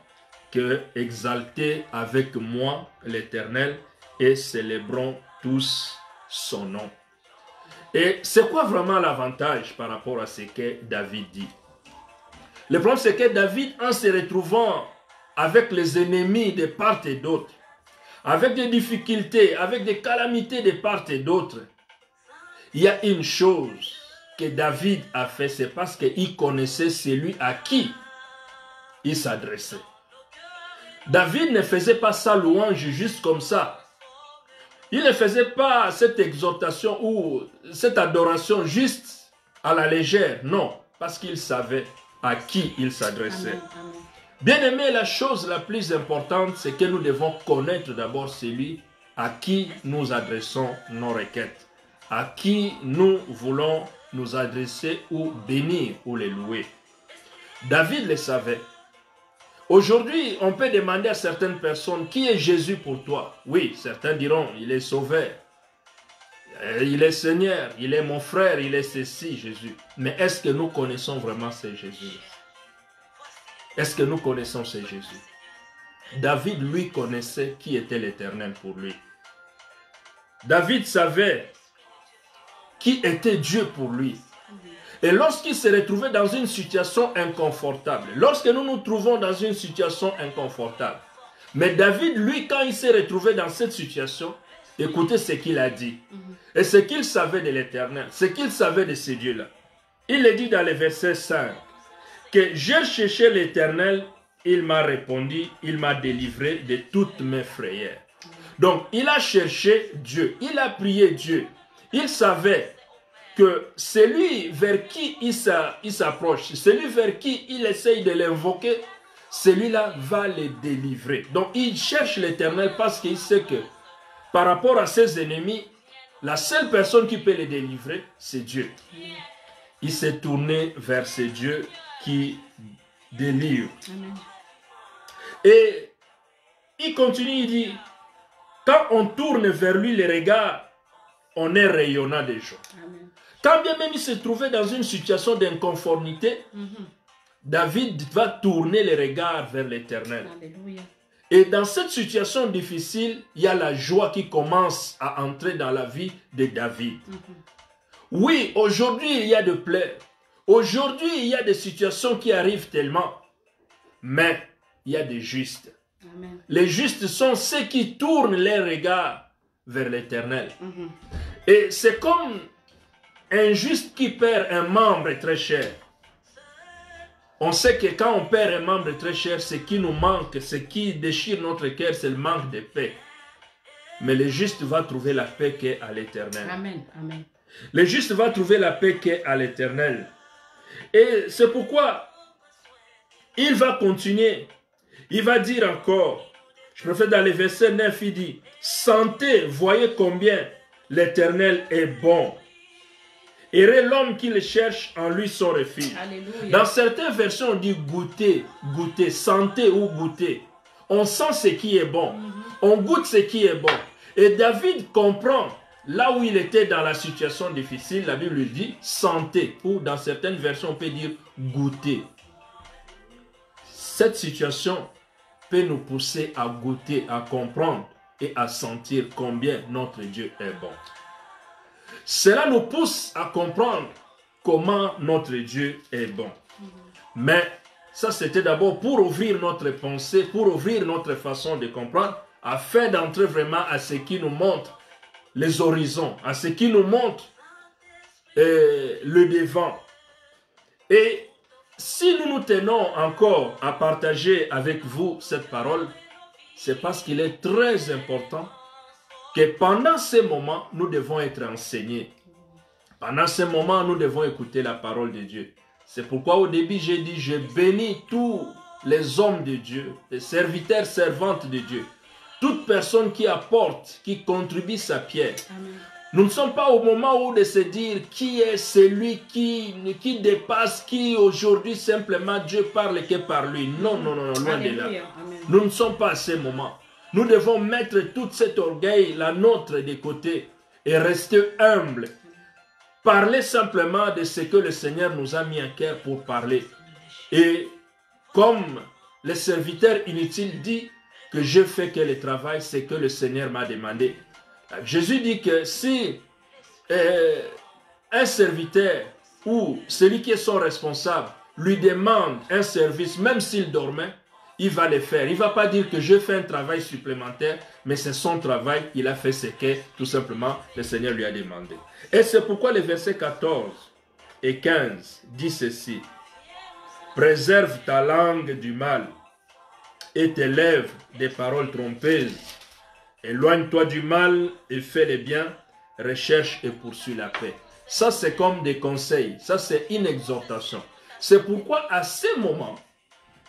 que exaltez avec moi l'Éternel et célébrons tous son nom. Et c'est quoi vraiment l'avantage par rapport à ce que David dit? Le problème, c'est que David, en se retrouvant avec les ennemis de part et d'autre, avec des difficultés, avec des calamités de part et d'autre, il y a une chose que David a fait, c'est parce qu'il connaissait celui à qui il s'adressait. David ne faisait pas sa louange juste comme ça. Il ne faisait pas cette exhortation ou cette adoration juste à la légère. Non, parce qu'il savait à qui il s'adressait. Bien aimé, la chose la plus importante, c'est que nous devons connaître d'abord celui à qui nous adressons nos requêtes, à qui nous voulons nous adresser ou bénir ou les louer. David le savait. Aujourd'hui, on peut demander à certaines personnes, qui est Jésus pour toi? Oui, certains diront, il est sauveur, il est Seigneur, il est mon frère, il est ceci, Jésus. Mais est-ce que nous connaissons vraiment ce Jésus? Est-ce que nous connaissons ce Jésus? David, lui, connaissait qui était l'Éternel pour lui. David savait qui était Dieu pour lui. Et lorsqu'il se retrouvait dans une situation inconfortable, lorsque nous nous trouvons dans une situation inconfortable, mais David, lui, quand il s'est retrouvé dans cette situation, écoutez ce qu'il a dit. Et ce qu'il savait de l'Éternel, ce qu'il savait de ce Dieu-là. Il le dit dans le verset 5, que j'ai cherché l'Éternel, il m'a répondu, il m'a délivré de toutes mes frayeurs. Donc, il a cherché Dieu, il a prié Dieu. Il savait que celui vers qui il s'approche, celui vers qui il essaye de l'invoquer, celui-là va le délivrer. Donc il cherche l'Éternel parce qu'il sait que par rapport à ses ennemis, la seule personne qui peut les délivrer, c'est Dieu. Il s'est tourné vers ce Dieu qui délivre. Amen. Et il continue, il dit, quand on tourne vers lui les regards, on est rayonnant de joie. Amen. Quand bien même il se trouvait dans une situation d'inconformité, David va tourner les regards vers l'Éternel. Et dans cette situation difficile, il y a la joie qui commence à entrer dans la vie de David. Oui, aujourd'hui, il y a de pleurs. Aujourd'hui, il y a des situations qui arrivent tellement. Mais il y a des justes. Amen. Les justes sont ceux qui tournent les regards vers l'Éternel. Et c'est comme un juste qui perd un membre très cher. On sait que quand on perd un membre très cher, ce qui nous manque, ce qui déchire notre cœur, c'est le manque de paix. Mais le juste va trouver la paix qu'est à l'Éternel. Amen. Amen. Le juste va trouver la paix qu'est à l'Éternel. Et c'est pourquoi il va continuer. Il va dire encore, Je préfère dans le verset 9, il dit, sentez, voyez combien l'Éternel est bon. Heureux l'homme qui le cherche, en lui son refuge. Alléluia. Dans certaines versions, on dit goûter, goûter, sentez ou goûter. On sent ce qui est bon. On goûte ce qui est bon. Et David comprend, là où il était dans la situation difficile, la Bible lui dit sentez. Ou dans certaines versions, on peut dire goûter. Cette situation peut nous pousser à goûter, à comprendre et à sentir combien notre Dieu est bon. Cela nous pousse à comprendre comment notre Dieu est bon. Mais ça, c'était d'abord pour ouvrir notre pensée, pour ouvrir notre façon de comprendre, afin d'entrer vraiment à ce qui nous montre les horizons, à ce qui nous montre le devant. Et si nous nous tenons encore à partager avec vous cette parole, c'est parce qu'il est très important que pendant ces moments, nous devons être enseignés. Pendant ces moments, nous devons écouter la parole de Dieu. C'est pourquoi au début, j'ai dit, je bénis tous les hommes de Dieu, les serviteurs, servantes de Dieu. Toute personne qui apporte, qui contribue sa pierre. Amen. Nous ne sommes pas au moment où de se dire qui est celui qui dépasse, qui aujourd'hui simplement Dieu parle que par lui. Non, non, non, non, loin de là. Amen. Nous ne sommes pas à ce moment. Nous devons mettre tout cet orgueil, la nôtre, de côté et rester humble. Parler simplement de ce que le Seigneur nous a mis à cœur pour parler. Et comme le serviteur inutile dit que je fais que le travail, c'est que le Seigneur m'a demandé. Jésus dit que si un serviteur ou celui qui est son responsable lui demande un service, même s'il dormait, il va le faire. Il ne va pas dire que je fais un travail supplémentaire, mais c'est son travail. Il a fait ce que, tout simplement, le Seigneur lui a demandé. Et c'est pourquoi les versets 14 et 15 disent ceci. Préserve ta langue du mal et tes lèvres des paroles trompeuses. Éloigne-toi du mal et fais le bien. Recherche et poursuis la paix. Ça, c'est comme des conseils. Ça, c'est une exhortation. C'est pourquoi, à ces moments,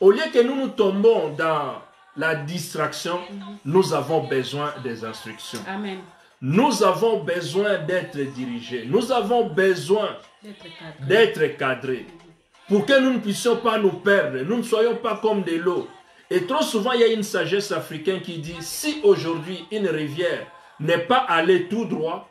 au lieu que nous nous tombons dans la distraction, nous avons besoin des instructions. Amen. Nous avons besoin d'être dirigés. Nous avons besoin d'être cadrés. Pour que nous ne puissions pas nous perdre. Nous ne soyons pas comme de l'eau. Et trop souvent, il y a une sagesse africaine qui dit, si aujourd'hui une rivière n'est pas allée tout droit,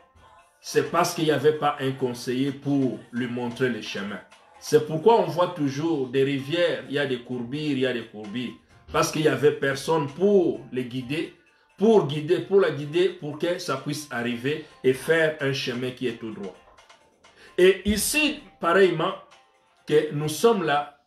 c'est parce qu'il n'y avait pas un conseiller pour lui montrer le chemin. C'est pourquoi on voit toujours des rivières, il y a des courbires, il y a des courbires. Parce qu'il n'y avait personne pour les guider, pour la guider, pour que ça puisse arriver et faire un chemin qui est tout droit. Et ici, pareillement, que nous sommes là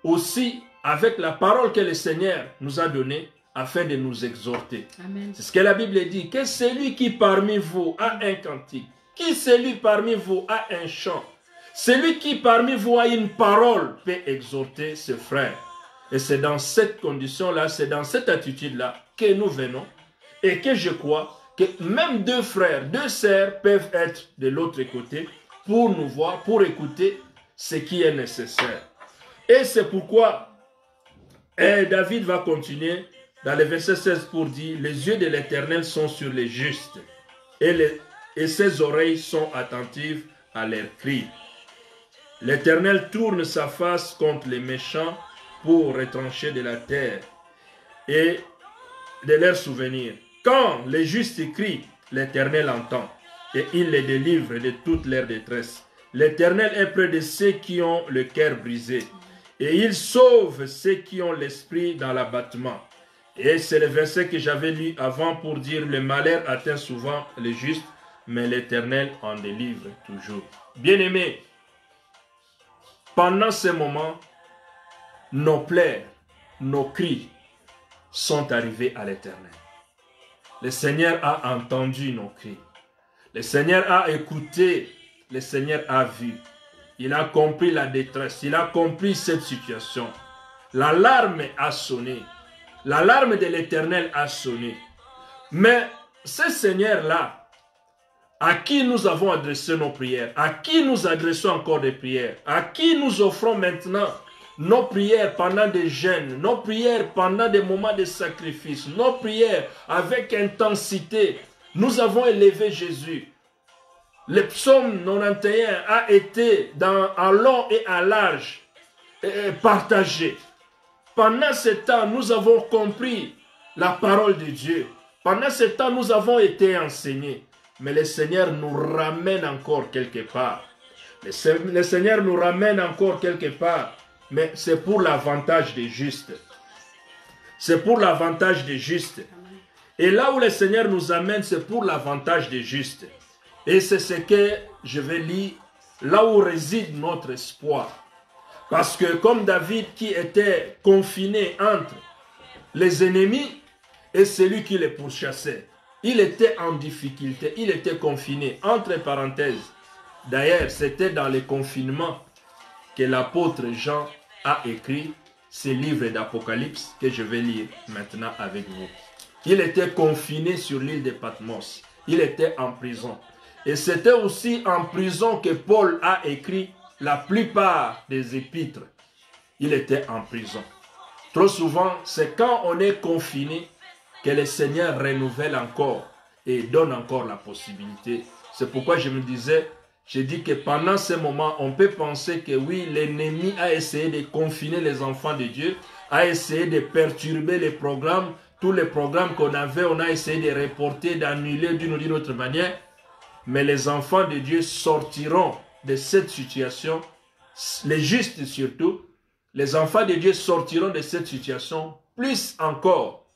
aussi avec la parole que le Seigneur nous a donnée afin de nous exhorter. C'est ce que la Bible dit, que celui qui parmi vous a un cantique, qui celui parmi vous a un chant, celui qui parmi vous a une parole peut exhorter ses frères. Et c'est dans cette condition-là, c'est dans cette attitude-là que nous venons et que je crois que même deux frères, deux sœurs peuvent être de l'autre côté pour nous voir, pour écouter ce qui est nécessaire. Et c'est pourquoi David va continuer dans le verset 16 pour dire « Les yeux de l'Éternel sont sur les justes et ses oreilles sont attentives à leurs cris. L'Éternel tourne sa face contre les méchants pour retrancher de la terre et de leurs souvenirs. Quand les justes crient, l'Éternel entend et il les délivre de toute leur détresse. L'Éternel est près de ceux qui ont le cœur brisé et il sauve ceux qui ont l'esprit dans l'abattement. » Et c'est le verset que j'avais lu avant pour dire « Le malheur atteint souvent les justes, mais l'Éternel en délivre toujours. » Bien-aimés, pendant ces moments, nos plaies, nos cris sont arrivés à l'Éternel. Le Seigneur a entendu nos cris. Le Seigneur a écouté. Le Seigneur a vu. Il a compris la détresse. Il a compris cette situation. L'alarme a sonné. L'alarme de l'Éternel a sonné. Mais ce Seigneur-là, à qui nous avons adressé nos prières, à qui nous adressons encore des prières, à qui nous offrons maintenant nos prières pendant des jeûnes, nos prières pendant des moments de sacrifice, nos prières avec intensité, nous avons élevé Jésus. Le psaume 91 a été en long et en large partagé. Pendant ce temps, nous avons compris la parole de Dieu. Pendant ce temps, nous avons été enseignés. Mais le Seigneur nous ramène encore quelque part. Le Seigneur nous ramène encore quelque part. Mais c'est pour l'avantage des justes. C'est pour l'avantage des justes. Et là où le Seigneur nous amène, c'est pour l'avantage des justes. Et c'est ce que je vais lire, là où réside notre espoir. Parce que comme David qui était confiné entre les ennemis et celui qui les pourchassait, il était en difficulté, il était confiné, entre parenthèses. D'ailleurs, c'était dans le confinement que l'apôtre Jean a écrit ce livre d'Apocalypse que je vais lire maintenant avec vous. Il était confiné sur l'île de Patmos. Il était en prison. Et c'était aussi en prison que Paul a écrit la plupart des épîtres. Il était en prison. Trop souvent, c'est quand on est confiné que le Seigneur renouvelle encore et donne encore la possibilité. C'est pourquoi je me disais, j'ai dit que pendant ce moment, on peut penser que oui, l'ennemi a essayé de confiner les enfants de Dieu, a essayé de perturber les programmes, tous les programmes qu'on avait, on a essayé de reporter, d'annuler d'une ou d'une autre manière. Mais les enfants de Dieu sortiront de cette situation, les justes surtout, les enfants de Dieu sortiront de cette situation plus encore,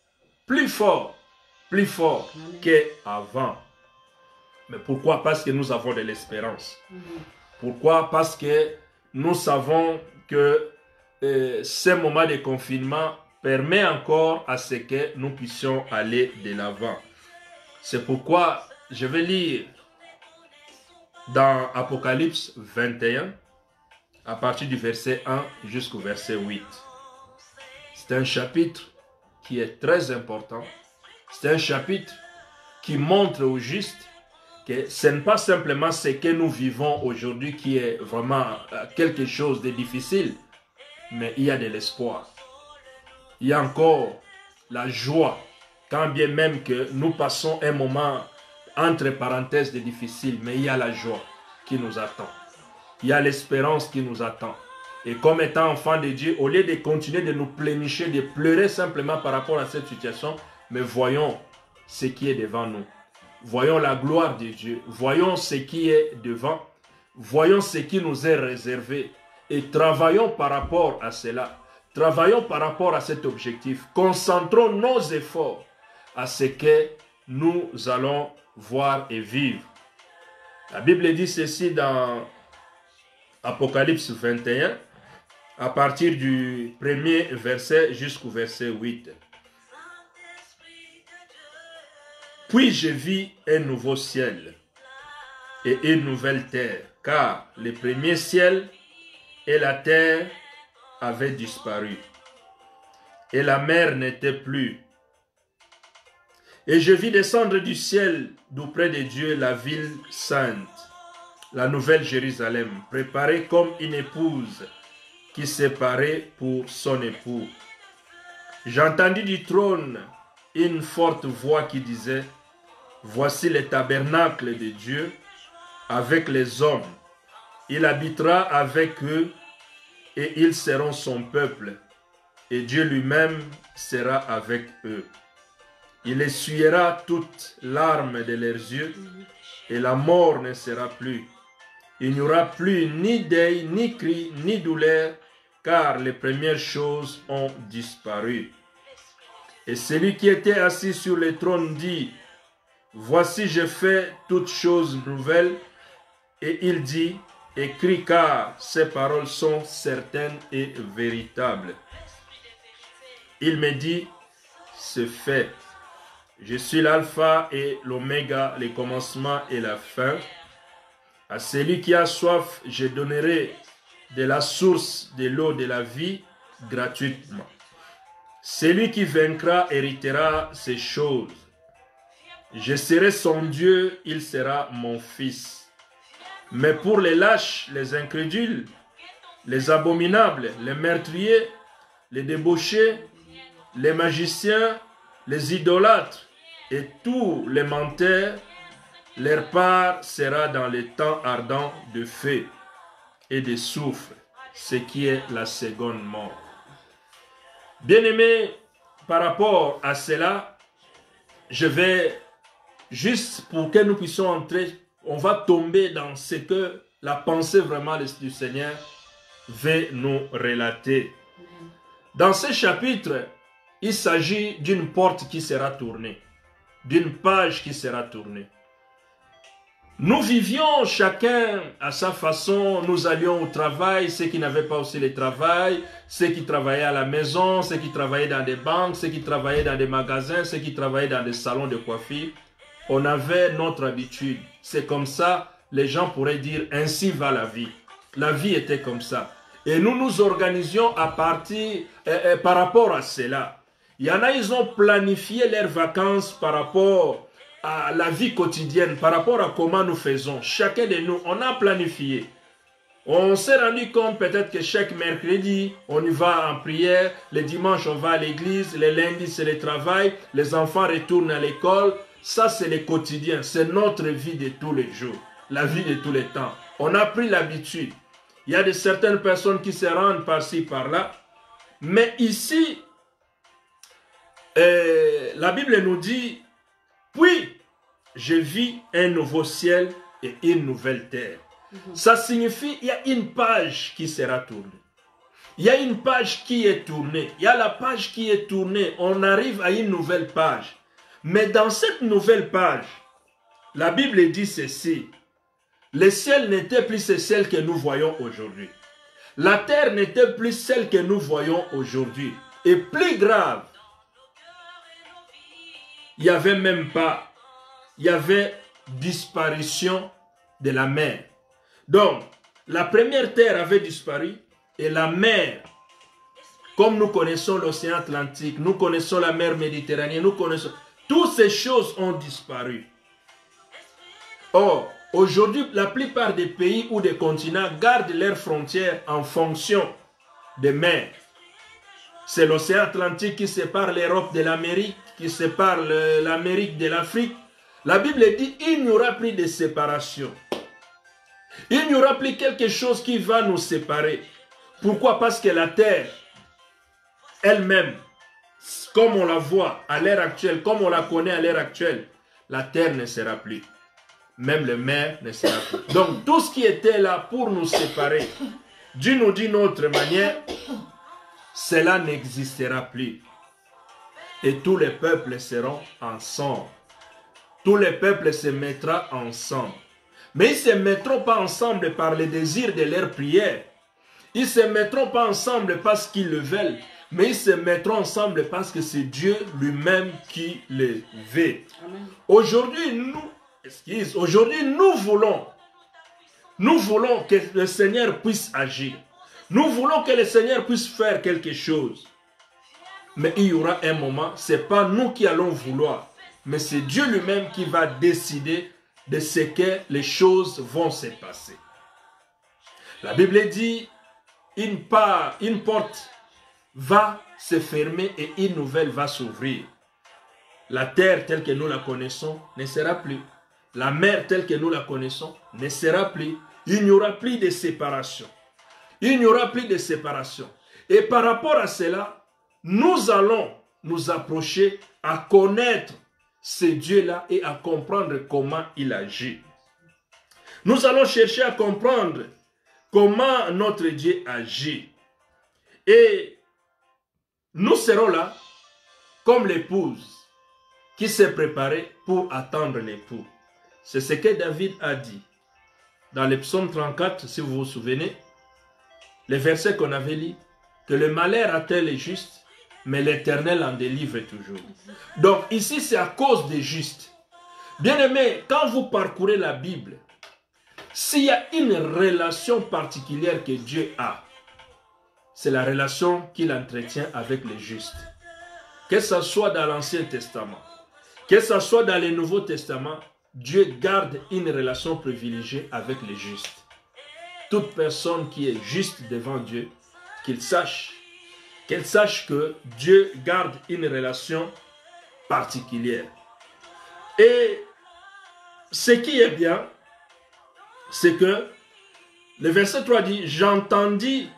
plus fort qu'avant. Mais pourquoi? Parce que nous avons de l'espérance. Pourquoi? Parce que nous savons que ce moment de confinement permet encore à ce que nous puissions aller de l'avant. C'est pourquoi je vais lire dans Apocalypse 21, à partir du verset 1 jusqu'au verset 8. C'est un chapitre qui est très important. C'est un chapitre qui montre aux justes que ce n'est pas simplement ce que nous vivons aujourd'hui qui est vraiment quelque chose de difficile, mais il y a de l'espoir. Il y a encore la joie, quand bien même que nous passons un moment entre parenthèses de difficile, mais il y a la joie qui nous attend. Il y a l'espérance qui nous attend. Et comme étant enfants de Dieu, au lieu de continuer de nous plénicher, de pleurer simplement par rapport à cette situation, mais voyons ce qui est devant nous. Voyons la gloire de Dieu. Voyons ce qui est devant. Voyons ce qui nous est réservé. Et travaillons par rapport à cela. Travaillons par rapport à cet objectif. Concentrons nos efforts à ce que nous allons voir et vivre. La Bible dit ceci dans Apocalypse 21, à partir du premier verset jusqu'au verset 8. Puis je vis un nouveau ciel et une nouvelle terre, car le premier ciel et la terre avaient disparu, et la mer n'était plus. Et je vis descendre du ciel d'auprès de Dieu la ville sainte, la nouvelle Jérusalem, préparée comme une épouse qui s'est parée pour son époux. J'entendis du trône une forte voix qui disait: voici le tabernacle de Dieu avec les hommes. Il habitera avec eux et ils seront son peuple. Et Dieu lui-même sera avec eux. Il essuiera toutes larmes de leurs yeux et la mort ne sera plus. Il n'y aura plus ni deuil, ni cri, ni douleur, car les premières choses ont disparu. Et celui qui était assis sur le trône dit: voici, je fais toutes choses nouvelles. Et il dit: écris, car ces paroles sont certaines et véritables. Il me dit: c'est fait. Je suis l'alpha et l'oméga, le commencement et la fin. À celui qui a soif, je donnerai de la source de l'eau de la vie gratuitement. Celui qui vaincra héritera ces choses. Je serai son Dieu, il sera mon fils. Mais pour les lâches, les incrédules, les abominables, les meurtriers, les débauchés, les magiciens, les idolâtres et tous les menteurs, leur part sera dans les temps ardents de feu et de soufre, ce qui est la seconde mort. Bien-aimés, par rapport à cela, je vais, juste pour que nous puissions entrer, on va tomber dans ce que la pensée vraiment du Seigneur veut nous relater. Dans ce chapitre, il s'agit d'une porte qui sera tournée, d'une page qui sera tournée. Nous vivions chacun à sa façon, nous allions au travail, ceux qui n'avaient pas aussi le travail, ceux qui travaillaient à la maison, ceux qui travaillaient dans des banques, ceux qui travaillaient dans des magasins, ceux qui travaillaient dans des salons de coiffure. On avait notre habitude. C'est comme ça, les gens pourraient dire, ainsi va la vie. La vie était comme ça. Et nous nous organisions à partir, par rapport à cela. Il y en a, ils ont planifié leurs vacances par rapport à la vie quotidienne, par rapport à comment nous faisons. Chacun de nous, on a planifié. On s'est rendu compte peut-être que chaque mercredi, on y va en prière, les dimanches, on va à l'église, les lundis, c'est le travail, les enfants retournent à l'école. Ça, c'est le quotidien, c'est notre vie de tous les jours, la vie de tous les temps. On a pris l'habitude. Il y a de certaines personnes qui se rendent par-ci, par-là. Mais ici, la Bible nous dit, puis je vis un nouveau ciel et une nouvelle terre. Ça signifie qu'il y a une page qui sera tournée. Il y a une page qui est tournée. Il y a la page qui est tournée. On arrive à une nouvelle page. Mais dans cette nouvelle page, la Bible dit ceci. Le ciel n'était plus ce ciel que nous voyons aujourd'hui. La terre n'était plus celle que nous voyons aujourd'hui. Et plus grave, il n'y avait même pas, il y avait disparition de la mer. Donc, la première terre avait disparu et la mer, comme nous connaissons l'océan Atlantique, nous connaissons la mer Méditerranée, nous connaissons, toutes ces choses ont disparu. Or, aujourd'hui, la plupart des pays ou des continents gardent leurs frontières en fonction des mers. C'est l'océan Atlantique qui sépare l'Europe de l'Amérique, qui sépare l'Amérique de l'Afrique. La Bible dit qu'il n'y aura plus de séparation. Il n'y aura plus quelque chose qui va nous séparer. Pourquoi? Parce que la terre elle-même, comme on la voit à l'heure actuelle, comme on la connaît à l'heure actuelle, la terre ne sera plus. Même le mer ne sera plus. Donc tout ce qui était là pour nous séparer d'une ou d'une autre manière, cela n'existera plus. Et tous les peuples seront ensemble. Tous les peuples se mettront ensemble. Mais ils ne se mettront pas ensemble par le désir de leur prière. Ils ne se mettront pas ensemble parce qu'ils le veulent. Mais ils se mettront ensemble parce que c'est Dieu lui-même qui les veut. Aujourd'hui, nous voulons que le Seigneur puisse agir. Nous voulons que le Seigneur puisse faire quelque chose. Mais il y aura un moment, ce n'est pas nous qui allons vouloir, mais c'est Dieu lui-même qui va décider de ce que les choses vont se passer. La Bible dit, une porte va se fermer et une nouvelle va s'ouvrir. La terre telle que nous la connaissons ne sera plus. La mer telle que nous la connaissons ne sera plus. Il n'y aura plus de séparation. Il n'y aura plus de séparation. Et par rapport à cela, nous allons nous approcher à connaître ce Dieu-là et à comprendre comment il agit. Nous allons chercher à comprendre comment notre Dieu agit. Et nous serons là comme l'épouse qui s'est préparée pour attendre l'époux. C'est ce que David a dit. Dans le psaume 34, si vous vous souvenez, les versets qu'on avait lus, que le malheur atteint les justes, mais l'Éternel en délivre toujours. Donc ici, c'est à cause des justes. Bien-aimés, quand vous parcourez la Bible, s'il y a une relation particulière que Dieu a, c'est la relation qu'il entretient avec les justes. Que ce soit dans l'Ancien Testament, que ce soit dans le Nouveau Testament, Dieu garde une relation privilégiée avec les justes. toute personne qui est juste devant Dieu, qu'elle sache que Dieu garde une relation particulière. Et ce qui est bien, c'est que le verset 3 dit, j'entendis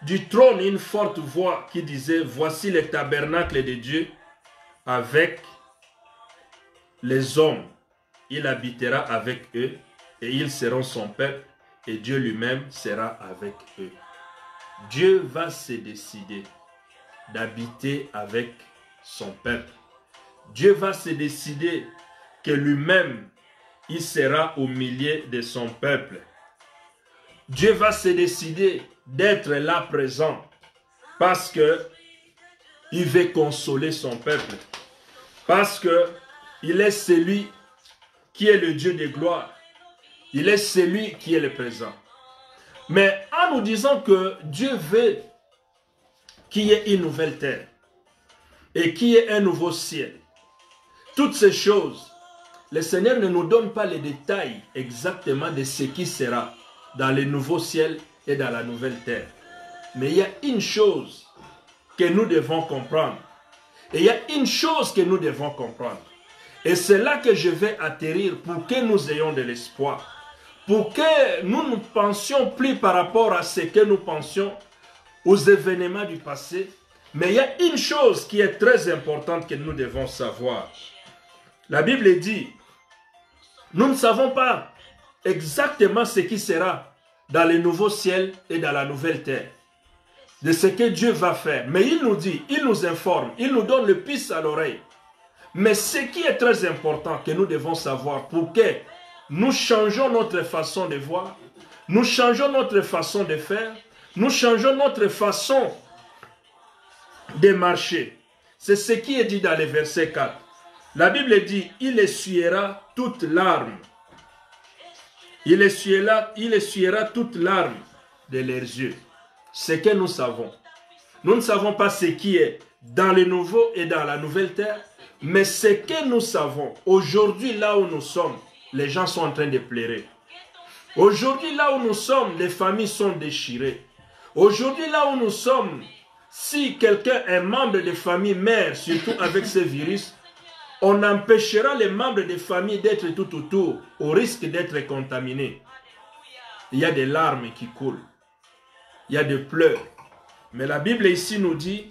du trône une forte voix qui disait, voici le tabernacle de Dieu avec les hommes. Il habitera avec eux et ils seront son peuple et Dieu lui-même sera avec eux. Dieu va se décider d'habiter avec son peuple. Dieu va se décider que lui-même, il sera au milieu de son peuple. Dieu va se décider d'être là présent parce que il veut consoler son peuple. Parce que il est celui qui est le Dieu de gloire. Il est celui qui est le présent. Mais en nous disant que Dieu veut qu'il y ait une nouvelle terre et qu'il y ait un nouveau ciel, toutes ces choses, le Seigneur ne nous donne pas les détails exactement de ce qui sera dans le nouveau ciel et dans la nouvelle terre. Mais il y a une chose que nous devons comprendre. Et il y a une chose que nous devons comprendre. Et c'est là que je vais atterrir pour que nous ayons de l'espoir. Pour que nous ne pensions plus par rapport à ce que nous pensions aux événements du passé. Mais il y a une chose qui est très importante que nous devons savoir. La Bible dit, nous ne savons pas exactement ce qui sera dans le nouveau ciel et dans la nouvelle terre. De ce que Dieu va faire. Mais il nous dit, il nous informe, il nous donne le puce à l'oreille. Mais ce qui est très important que nous devons savoir pour que nous changeons notre façon de voir, nous changeons notre façon de faire, nous changeons notre façon de marcher. C'est ce qui est dit dans le verset 4. La Bible dit, il essuiera toute larme. Il essuiera toute larme de leurs yeux. Ce que nous savons. Nous ne savons pas ce qui est dans le nouveau et dans la nouvelle terre, mais ce que nous savons, aujourd'hui là où nous sommes, les gens sont en train de pleurer. Aujourd'hui là où nous sommes, les familles sont déchirées. Aujourd'hui là où nous sommes, si quelqu'un, un membre de famille meurt, surtout avec ce virus, on empêchera les membres de famille d'être tout autour, au risque d'être contaminés. Il y a des larmes qui coulent. Il y a des pleurs. Mais la Bible ici nous dit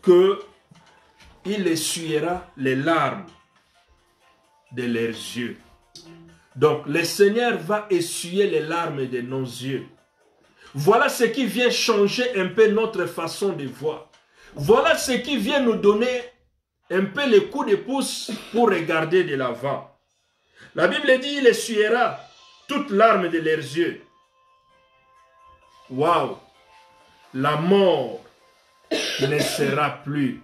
que il essuiera les larmes de leurs yeux. Donc le Seigneur va essuyer les larmes de nos yeux. Voilà ce qui vient changer un peu notre façon de voir. Voilà ce qui vient nous donner un peu le coup de pouce pour regarder de l'avant. La Bible dit, il essuiera toute larme de leurs yeux. Waouh! La mort ne sera plus.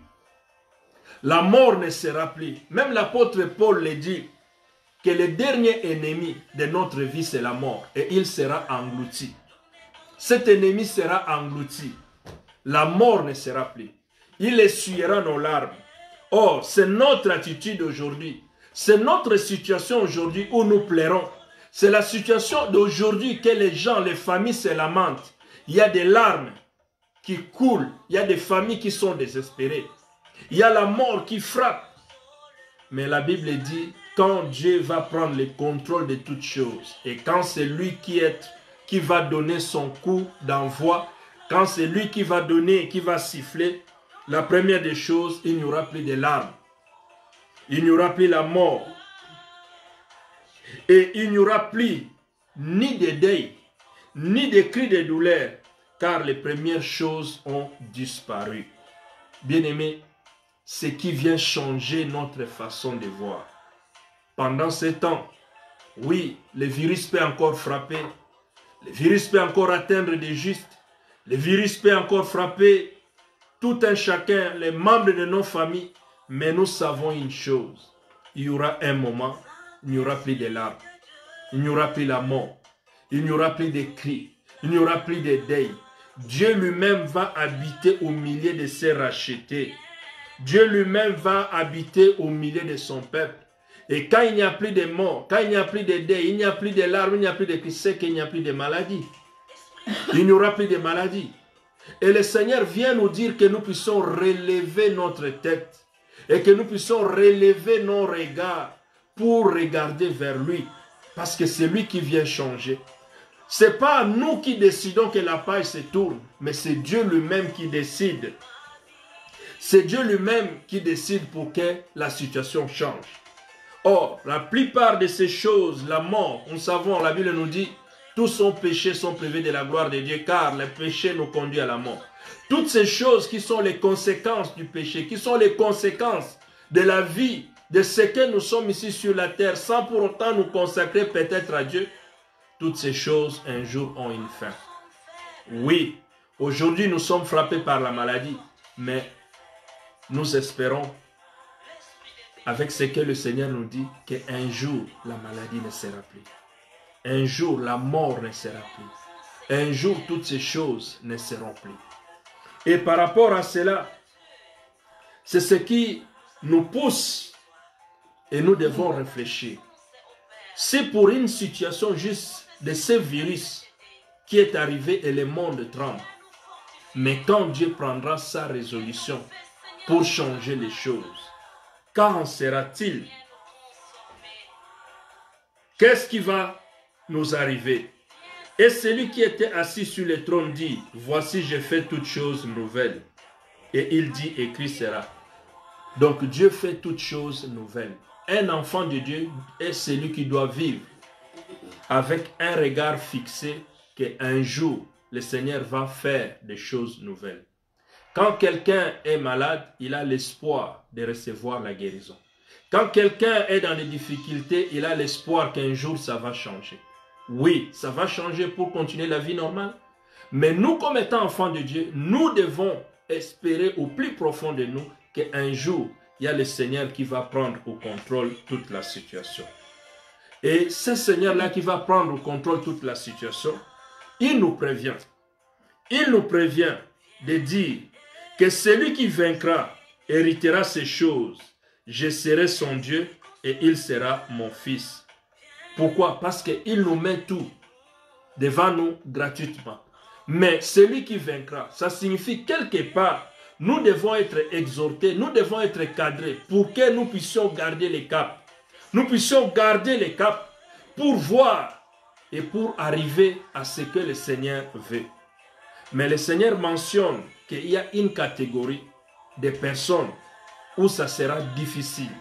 La mort ne sera plus. Même l'apôtre Paul le dit, que le dernier ennemi de notre vie, c'est la mort. Et il sera englouti. Cet ennemi sera englouti. La mort ne sera plus. Il essuiera nos larmes. Or, c'est notre attitude aujourd'hui. C'est notre situation aujourd'hui où nous pleurons. C'est la situation d'aujourd'hui que les gens, les familles se lamentent. Il y a des larmes qui coulent. Il y a des familles qui sont désespérées. Il y a la mort qui frappe. Mais la Bible dit, quand Dieu va prendre le contrôle de toutes choses, et quand c'est lui qui va donner son coup d'envoi, quand c'est lui qui va donner, qui va siffler, la première des choses, il n'y aura plus de larmes. Il n'y aura plus la mort. Et il n'y aura plus ni de deuil, ni de cris de douleur, car les premières choses ont disparu. Bien-aimés, ce qui vient changer notre façon de voir. Pendant ce temps, oui, le virus peut encore frapper, le virus peut encore atteindre des justes, le virus peut encore frapper tout un chacun, les membres de nos familles, mais nous savons une chose, il y aura un moment, il n'y aura plus de larmes, il n'y aura plus la mort, il n'y aura plus de cris, il n'y aura plus de deuil. Dieu lui-même va habiter au milieu de ses rachetés. Dieu lui-même va habiter au milieu de son peuple. Et quand il n'y a plus de mort, quand il n'y a plus de deuil, il n'y a plus de larmes, il n'y a plus de cris, c'est qu'il n'y a plus de maladie. Il n'y aura plus de maladies. Et le Seigneur vient nous dire que nous puissions relever notre tête et que nous puissions relever nos regards pour regarder vers lui. Parce que c'est lui qui vient changer. Ce n'est pas nous qui décidons que la paille se tourne, mais c'est Dieu lui-même qui décide. C'est Dieu lui-même qui décide pour que la situation change. Or, la plupart de ces choses, la mort, nous savons, la Bible nous dit, tous nos péchés sont privés de la gloire de Dieu, car le péché nous conduit à la mort. Toutes ces choses qui sont les conséquences du péché, qui sont les conséquences de la vie, de ce que nous sommes ici sur la terre, sans pour autant nous consacrer peut-être à Dieu, toutes ces choses un jour ont une fin. Oui, aujourd'hui nous sommes frappés par la maladie, mais nous espérons, avec ce que le Seigneur nous dit, qu'un jour la maladie ne sera plus. Un jour la mort ne sera plus. Un jour toutes ces choses ne seront plus. Et par rapport à cela, c'est ce qui nous pousse et nous devons réfléchir. C'est pour une situation juste de ce virus qui est arrivé et le monde tremble. Mais quand Dieu prendra sa résolution pour changer les choses, quand sera-t-il? Qu'est-ce qui va nous arriver? Et celui qui était assis sur le trône dit, voici je fais toutes choses nouvelles. Et il dit, écrit sera. Donc Dieu fait toutes choses nouvelles. Un enfant de Dieu est celui qui doit vivre avec un regard fixé qu'un jour le Seigneur va faire des choses nouvelles. Quand quelqu'un est malade, il a l'espoir de recevoir la guérison. Quand quelqu'un est dans des difficultés, il a l'espoir qu'un jour ça va changer. Oui, ça va changer pour continuer la vie normale. Mais nous, comme étant enfants de Dieu, nous devons espérer au plus profond de nous qu'un jour, il y a le Seigneur qui va prendre au contrôle toute la situation. Et ce Seigneur-là qui va prendre au contrôle toute la situation, il nous prévient. Il nous prévient de dire que celui qui vaincra héritera ces choses. Je serai son Dieu et il sera mon fils. Pourquoi? Parce qu'il nous met tout devant nous gratuitement. Mais celui qui vaincra, ça signifie quelque part, nous devons être exhortés, nous devons être cadrés pour que nous puissions garder les caps. Nous puissions garder les caps pour voir et pour arriver à ce que le Seigneur veut. Mais le Seigneur mentionne qu'il y a une catégorie de personnes où ça sera difficile.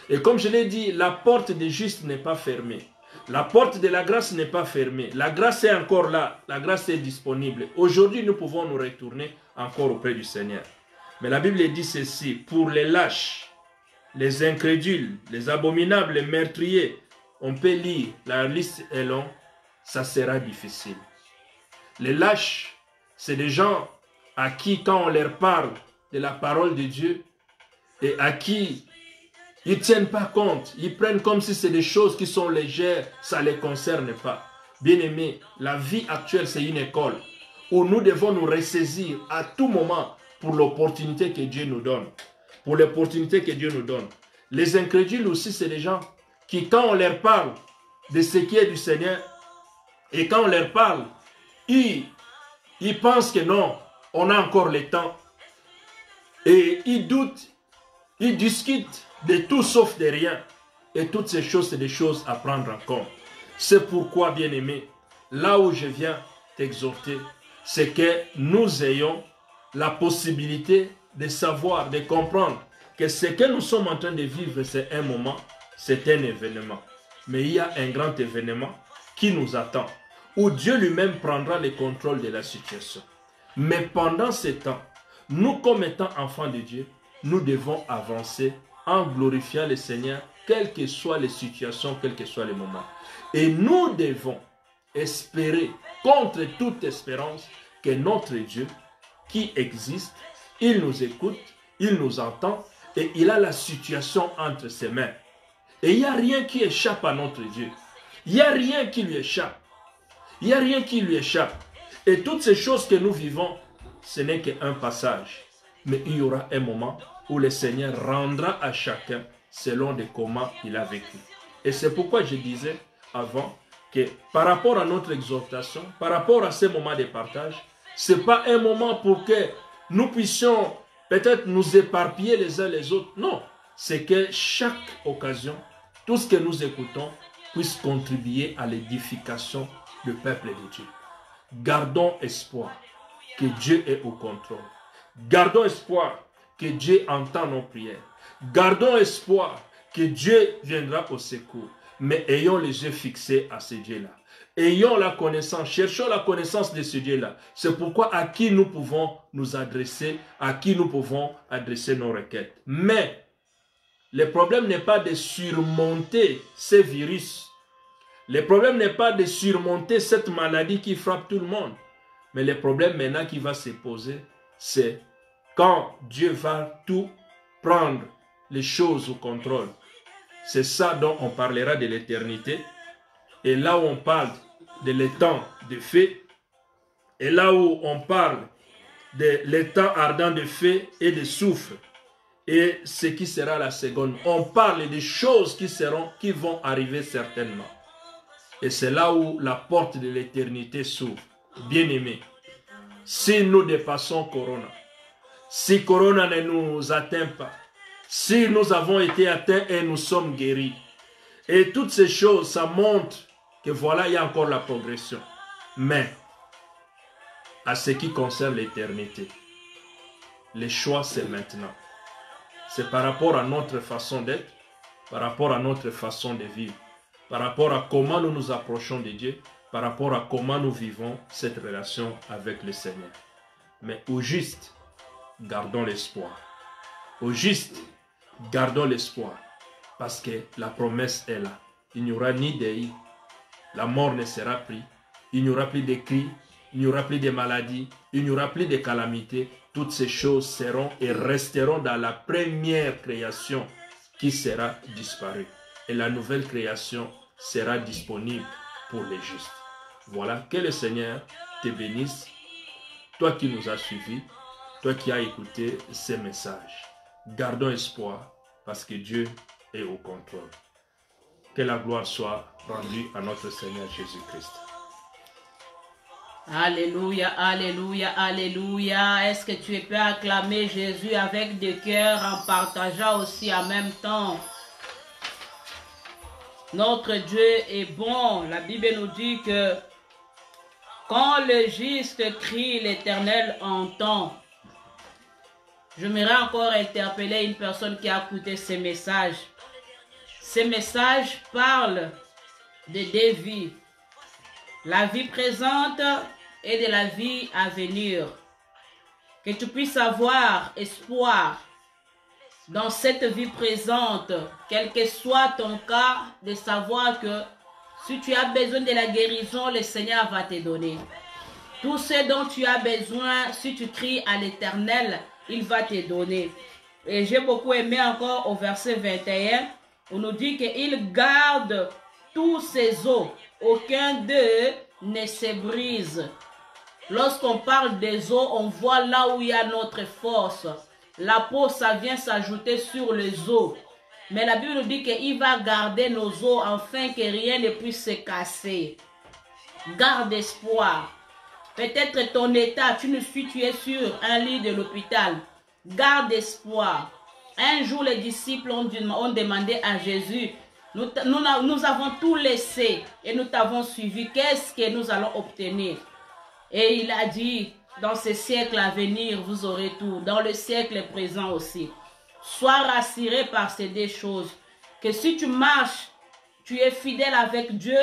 Et comme je l'ai dit, la porte des justes n'est pas fermée. La porte de la grâce n'est pas fermée. La grâce est encore là. La grâce est disponible. Aujourd'hui, nous pouvons nous retourner encore auprès du Seigneur. Mais la Bible dit ceci, pour les lâches, les incrédules, les abominables, les meurtriers, on peut lire, la liste est longue, ça sera difficile. Les lâches, c'est des gens à qui, quand on leur parle de la parole de Dieu, et à qui ils ne tiennent pas compte, ils prennent comme si c'est des choses qui sont légères, ça ne les concerne pas. Bien-aimés, la vie actuelle, c'est une école où nous devons nous ressaisir à tout moment pour l'opportunité que Dieu nous donne. Pour l'opportunité que Dieu nous donne. Les incrédules aussi, c'est des gens qui, quand on leur parle de ce qui est du Seigneur, et quand on leur parle, ils pensent que non, on a encore le temps. Et ils doutent, ils discutent de tout sauf de rien. Et toutes ces choses, c'est des choses à prendre en compte. C'est pourquoi, bien-aimé, là où je viens t'exhorter, c'est que nous ayons la possibilité de savoir, de comprendre que ce que nous sommes en train de vivre, c'est un moment, c'est un événement. Mais il y a un grand événement qui nous attend, où Dieu lui-même prendra le contrôle de la situation. Mais pendant ce temps, nous, comme étant enfants de Dieu, nous devons avancer en glorifiant le Seigneur, quelles que soient les situations, quels que soient les moments. Et nous devons espérer, contre toute espérance, que notre Dieu, qui existe, il nous écoute, il nous entend, et il a la situation entre ses mains. Et il n'y a rien qui échappe à notre Dieu. Il n'y a rien qui lui échappe. Il n'y a rien qui lui échappe. Et toutes ces choses que nous vivons, ce n'est qu'un passage. Mais il y aura un moment où le Seigneur rendra à chacun selon de comment il a vécu. Et c'est pourquoi je disais avant que par rapport à notre exhortation, par rapport à ces moments de partage, ce n'est pas un moment pour que nous puissions peut-être nous éparpiller les uns les autres. Non, c'est que chaque occasion, tout ce que nous écoutons, puisse contribuer à l'édification du peuple de Dieu. Gardons espoir que Dieu est au contrôle. Gardons espoir que Dieu entend nos prières. Gardons espoir que Dieu viendra au secours. Mais ayons les yeux fixés à ce Dieu-là. Ayons la connaissance, cherchons la connaissance de ce Dieu-là. C'est pourquoi à qui nous pouvons nous adresser, à qui nous pouvons adresser nos requêtes. Mais le problème n'est pas de surmonter ces virus. Le problème n'est pas de surmonter cette maladie qui frappe tout le monde. Mais le problème maintenant qui va se poser, c'est quand Dieu va tout prendre les choses au contrôle. C'est ça dont on parlera de l'éternité. Et là où on parle de l'étang de feu, et là où on parle de l'étang ardent de feu et de soufre, et ce qui sera la seconde, on parle des choses qui vont arriver certainement. Et c'est là où la porte de l'éternité s'ouvre. Bien-aimés, si nous dépassons Corona, si Corona ne nous atteint pas, si nous avons été atteints et nous sommes guéris, et toutes ces choses, ça montre que voilà, il y a encore la progression. Mais, à ce qui concerne l'éternité, le choix c'est maintenant. C'est par rapport à notre façon d'être, par rapport à notre façon de vivre, par rapport à comment nous nous approchons de Dieu, par rapport à comment nous vivons cette relation avec le Seigneur. Mais au juste, gardons l'espoir. Au juste, gardons l'espoir. Parce que la promesse est là. Il n'y aura ni deuil, la mort ne sera plus, il n'y aura plus de cris, il n'y aura plus de maladies, il n'y aura plus de calamités. Toutes ces choses seront et resteront dans la première création qui sera disparue. Et la nouvelle création sera disponible pour les justes. Voilà, que le Seigneur te bénisse, toi qui nous as suivis, toi qui as écouté ces messages. Gardons espoir parce que Dieu est au contrôle. Que la gloire soit rendue à notre Seigneur Jésus-Christ. Alléluia, alléluia, alléluia. Est-ce que tu peux acclamer Jésus avec des cœurs en partageant aussi en même temps? Notre Dieu est bon. La Bible nous dit que quand le juste crie, l'Éternel entend. J'aimerais encore interpeller une personne qui a écouté ces messages. Ces messages parlent de deux vies. La vie présente et de la vie à venir. Que tu puisses avoir espoir dans cette vie présente, quel que soit ton cas, de savoir que si tu as besoin de la guérison, le Seigneur va te donner. Tout ce dont tu as besoin, si tu cries à l'Éternel, il va te donner. Et j'ai beaucoup aimé encore au verset 21, on nous dit qu'il garde tous ses os. Aucun d'eux ne se brise. Lorsqu'on parle des os, on voit là où il y a notre force. La peau, ça vient s'ajouter sur les os. Mais la Bible nous dit qu'il va garder nos os afin que rien ne puisse se casser. Garde espoir. Peut-être ton état, tu es sur un lit de l'hôpital. Garde espoir. Un jour, les disciples ont demandé à Jésus, nous avons tout laissé et nous t'avons suivi. Qu'est-ce que nous allons obtenir? Et il a dit, dans ce siècle à venir, vous aurez tout. Dans le siècle présent aussi. Sois rassuré par ces deux choses. Que si tu marches, tu es fidèle avec Dieu,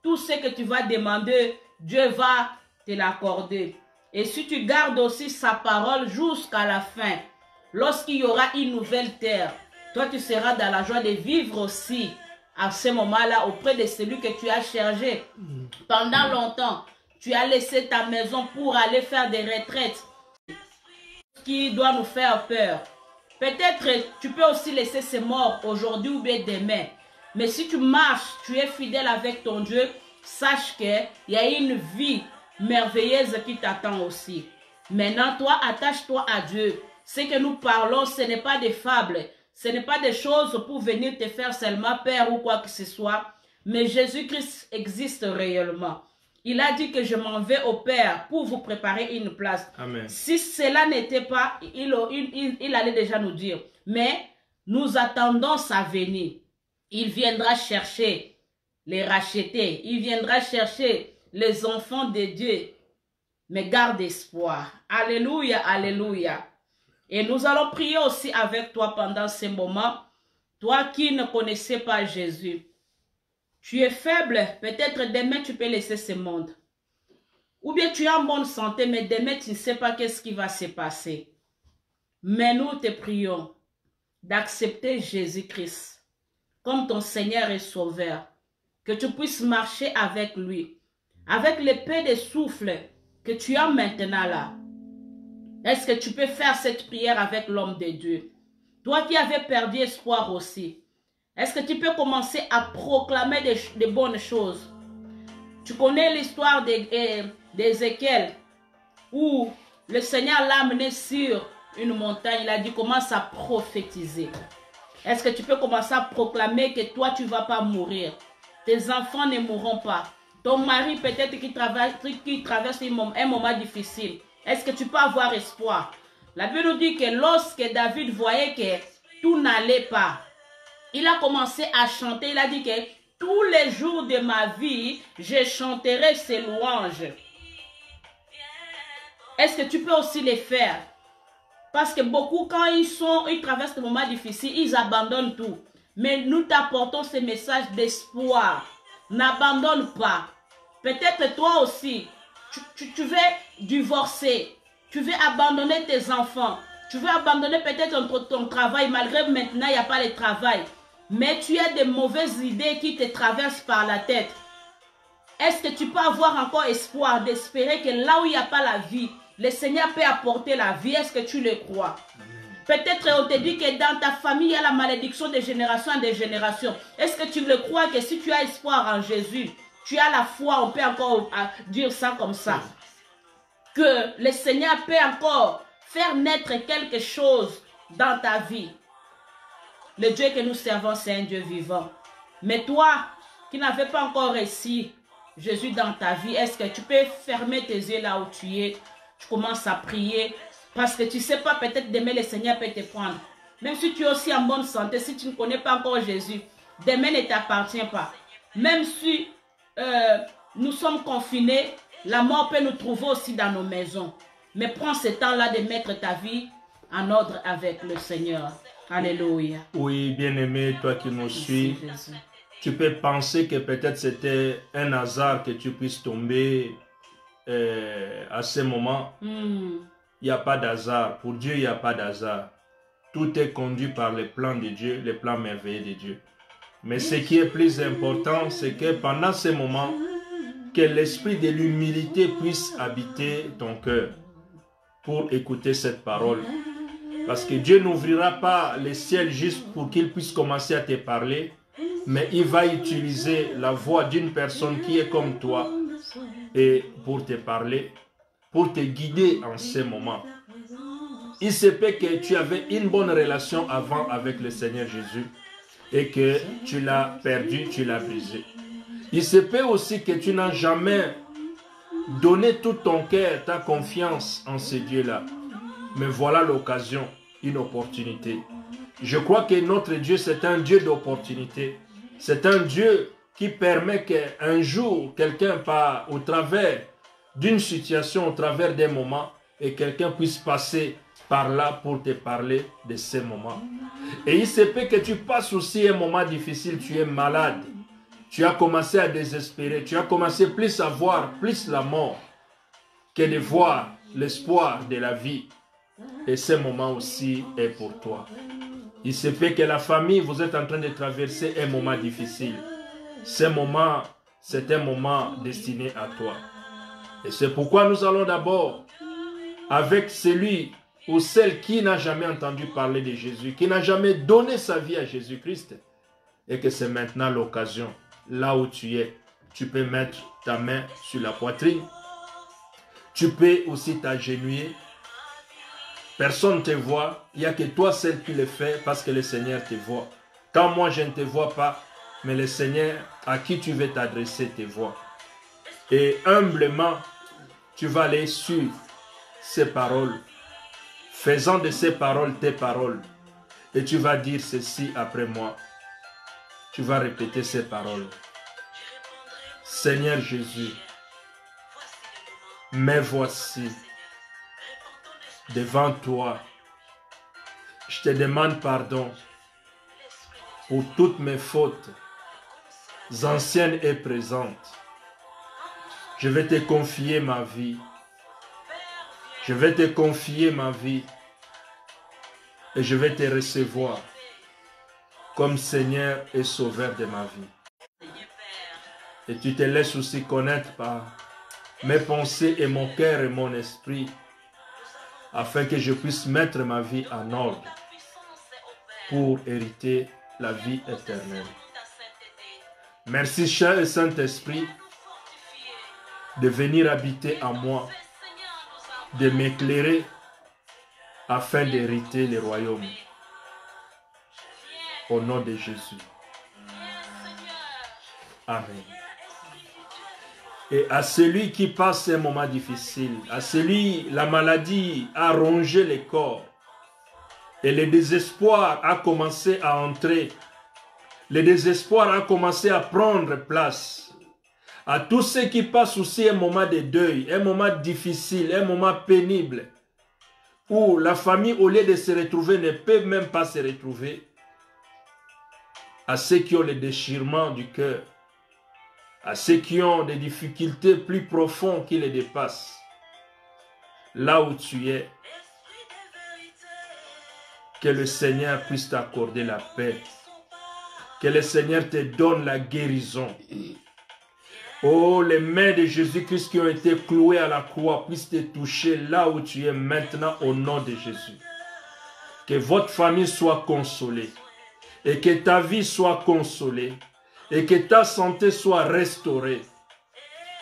tout ce que tu vas demander, Dieu va te l'accorder. Et si tu gardes aussi sa parole jusqu'à la fin, lorsqu'il y aura une nouvelle terre, toi tu seras dans la joie de vivre aussi à ce moment-là auprès de celui que tu as cherché pendant longtemps. Tu as laissé ta maison pour aller faire des retraites qui doit nous faire peur. Peut-être tu peux aussi laisser ces morts aujourd'hui ou bien demain. Mais si tu marches, tu es fidèle avec ton Dieu, sache qu'il y a une vie merveilleuse qui t'attend aussi. Maintenant, toi, attache-toi à Dieu. Ce que nous parlons, ce n'est pas des fables. Ce n'est pas des choses pour venir te faire seulement peur ou quoi que ce soit. mais Jésus-Christ existe réellement. Il a dit que je m'en vais au Père pour vous préparer une place. Amen. Si cela n'était pas, il allait déjà nous dire. Mais nous attendons sa venue. Il viendra chercher les rachetés. Il viendra chercher les enfants de Dieu. Mais garde espoir. Alléluia, alléluia. Et nous allons prier aussi avec toi pendant ces moments. Toi qui ne connaissais pas Jésus. Tu es faible, peut-être demain tu peux laisser ce monde. Ou bien tu es en bonne santé, mais demain tu ne sais pas qu'est-ce qui va se passer. Mais nous te prions d'accepter Jésus-Christ comme ton Seigneur et Sauveur. Que tu puisses marcher avec lui, avec l'épée de souffle que tu as maintenant là. Est-ce que tu peux faire cette prière avec l'homme de Dieu? Toi qui avais perdu espoir aussi. Est-ce que tu peux commencer à proclamer des bonnes choses? Tu connais l'histoire d'Ézéchiel où le Seigneur l'a amené sur une montagne. Il a dit commence à prophétiser. Est-ce que tu peux commencer à proclamer que toi tu ne vas pas mourir? Tes enfants ne mourront pas. Ton mari peut-être qui traverse un moment difficile. Est-ce que tu peux avoir espoir? La Bible nous dit que lorsque David voyait que tout n'allait pas, il a commencé à chanter. Il a dit que tous les jours de ma vie, je chanterai ses louanges. Est-ce que tu peux aussi les faire? Parce que beaucoup, quand ils traversent des moments difficiles, ils abandonnent tout. Mais nous t'apportons ce message d'espoir. N'abandonne pas. Peut-être toi aussi, tu veux divorcer. Tu veux abandonner tes enfants. Tu veux abandonner peut-être ton travail, malgré maintenant il n'y a pas de travail. Mais tu as des mauvaises idées qui te traversent par la tête. Est-ce que tu peux avoir encore espoir d'espérer que là où il n'y a pas la vie, le Seigneur peut apporter la vie? Est-ce que tu le crois? Peut-être on te dit que dans ta famille, il y a la malédiction de génération en génération. Est-ce que tu le crois que si tu as espoir en Jésus, tu as la foi, on peut encore dire ça comme ça, que le Seigneur peut encore faire naître quelque chose dans ta vie? Le Dieu que nous servons, c'est un Dieu vivant. Mais toi, qui n'avais pas encore réussi Jésus dans ta vie, est-ce que tu peux fermer tes yeux là où tu es? Tu commences à prier. Parce que tu ne sais pas, peut-être demain le Seigneur peut te prendre. Même si tu es aussi en bonne santé, si tu ne connais pas encore Jésus, demain ne t'appartient pas. Même si nous sommes confinés, la mort peut nous trouver aussi dans nos maisons. Mais prends ce temps-là de mettre ta vie en ordre avec le Seigneur. Alléluia. Oui, bien-aimé, toi qui nous suis, tu peux penser que peut-être c'était un hasard que tu puisses tomber à ce moment. Il n'y a pas d'hasard. Pour Dieu, il n'y a pas d'hasard. Tout est conduit par les plans de Dieu, les plans merveilleux de Dieu. Mais ce qui est plus important, c'est que pendant ce moment, que l'esprit de l'humilité puisse habiter ton cœur pour écouter cette parole. Parce que Dieu n'ouvrira pas le ciel juste pour qu'il puisse commencer à te parler, mais il va utiliser la voix d'une personne qui est comme toi et pour te parler, pour te guider en ces moments. Il se peut que tu avais une bonne relation avant avec le Seigneur Jésus et que tu l'as perdu, tu l'as brisé. Il se peut aussi que tu n'as jamais donné tout ton cœur, ta confiance en ce Dieu-là. Mais voilà l'occasion, une opportunité. Je crois que notre Dieu, c'est un Dieu d'opportunité. C'est un Dieu qui permet qu'un jour, quelqu'un part au travers d'une situation, au travers des moments, et quelqu'un puisse passer par là pour te parler de ces moments. Et il se peut que tu passes aussi un moment difficile, tu es malade, tu as commencé à désespérer, tu as commencé plus à voir plus la mort que de voir l'espoir de la vie. Et ce moment aussi est pour toi. Il se peut que la famille, vous êtes en train de traverser un moment difficile. Ce moment, c'est un moment destiné à toi. Et c'est pourquoi nous allons d'abord avec celui ou celle qui n'a jamais entendu parler de Jésus, qui n'a jamais donné sa vie à Jésus-Christ, et que c'est maintenant l'occasion, là où tu es, tu peux mettre ta main sur la poitrine, tu peux aussi t'agenouiller, personne ne te voit, il n'y a que toi seul qui le fais parce que le Seigneur te voit. Quand moi je ne te vois pas, mais le Seigneur à qui tu veux t'adresser tes voix. Et humblement, tu vas aller suivre ces paroles, faisant de ces paroles tes paroles. Et tu vas dire ceci après moi. Tu vas répéter ces paroles. Seigneur Jésus, me voici devant toi. Je te demande pardon pour toutes mes fautes, anciennes et présentes. Je vais te confier ma vie. Je vais te confier ma vie. Et je vais te recevoir comme Seigneur et Sauveur de ma vie. Et tu te laisses aussi connaître par mes pensées et mon cœur et mon esprit, afin que je puisse mettre ma vie en ordre pour hériter la vie éternelle. Merci, cher Saint-Esprit, de venir habiter en moi, de m'éclairer afin d'hériter le royaume. Au nom de Jésus. Amen. Et à celui qui passe un moment difficile, à celui, la maladie a rongé le corps, et le désespoir a commencé à entrer, le désespoir a commencé à prendre place. À tous ceux qui passent aussi un moment de deuil, un moment difficile, un moment pénible, où la famille, au lieu de se retrouver, ne peut même pas se retrouver. À ceux qui ont le déchirement du cœur, à ceux qui ont des difficultés plus profondes qui les dépassent, là où tu es, que le Seigneur puisse t'accorder la paix, que le Seigneur te donne la guérison. Oh, les mains de Jésus-Christ qui ont été clouées à la croix puissent te toucher là où tu es maintenant au nom de Jésus. Que votre famille soit consolée et que ta vie soit consolée et que ta santé soit restaurée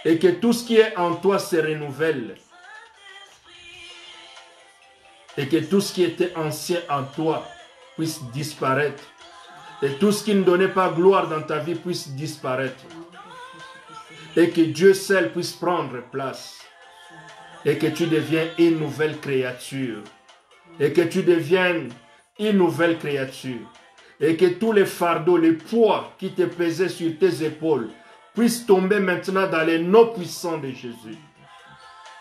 et que tout ce qui est en toi se renouvelle et que tout ce qui était ancien en toi puisse disparaître et tout ce qui ne donnait pas gloire dans ta vie puisse disparaître. Et que Dieu seul puisse prendre place. Et que tu deviennes une nouvelle créature. Et que tu deviennes une nouvelle créature. Et que tous les fardeaux, les poids qui te pesaient sur tes épaules puissent tomber maintenant dans les noms puissants de Jésus.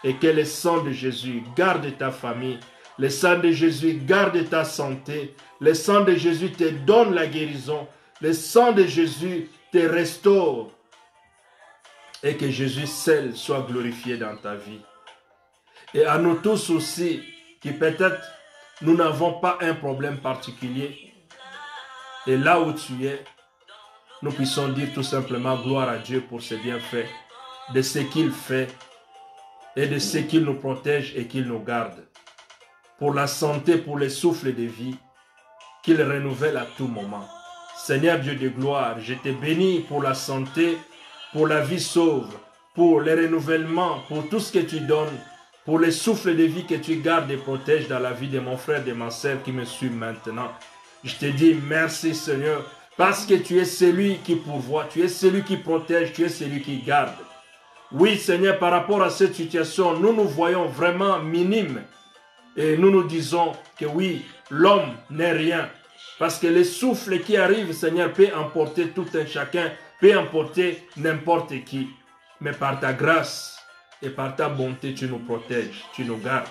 Et que le sang de Jésus garde ta famille. Le sang de Jésus garde ta santé. Le sang de Jésus te donne la guérison. Le sang de Jésus te restaure. Et que Jésus seul soit glorifié dans ta vie. Et à nous tous aussi, qui peut-être nous n'avons pas un problème particulier. Et là où tu es, nous puissions dire tout simplement gloire à Dieu pour ses bienfaits, de ce qu'il fait et de ce qu'il nous protège et qu'il nous garde. Pour la santé, pour le souffle de vie, qu'il renouvelle à tout moment. Seigneur Dieu de gloire, je te bénis pour la santé, pour la vie sauve, pour le renouvellement, pour tout ce que tu donnes, pour le souffle de vie que tu gardes et protèges dans la vie de mon frère et de ma sœur qui me suit maintenant. Je te dis merci Seigneur, parce que tu es celui qui pourvoit, tu es celui qui protège, tu es celui qui garde. Oui Seigneur, par rapport à cette situation, nous nous voyons vraiment minimes et nous nous disons que oui, l'homme n'est rien. Parce que le souffle qui arrive, Seigneur, peut emporter tout un chacun, peut emporter n'importe qui. Mais par ta grâce et par ta bonté, tu nous protèges, tu nous gardes.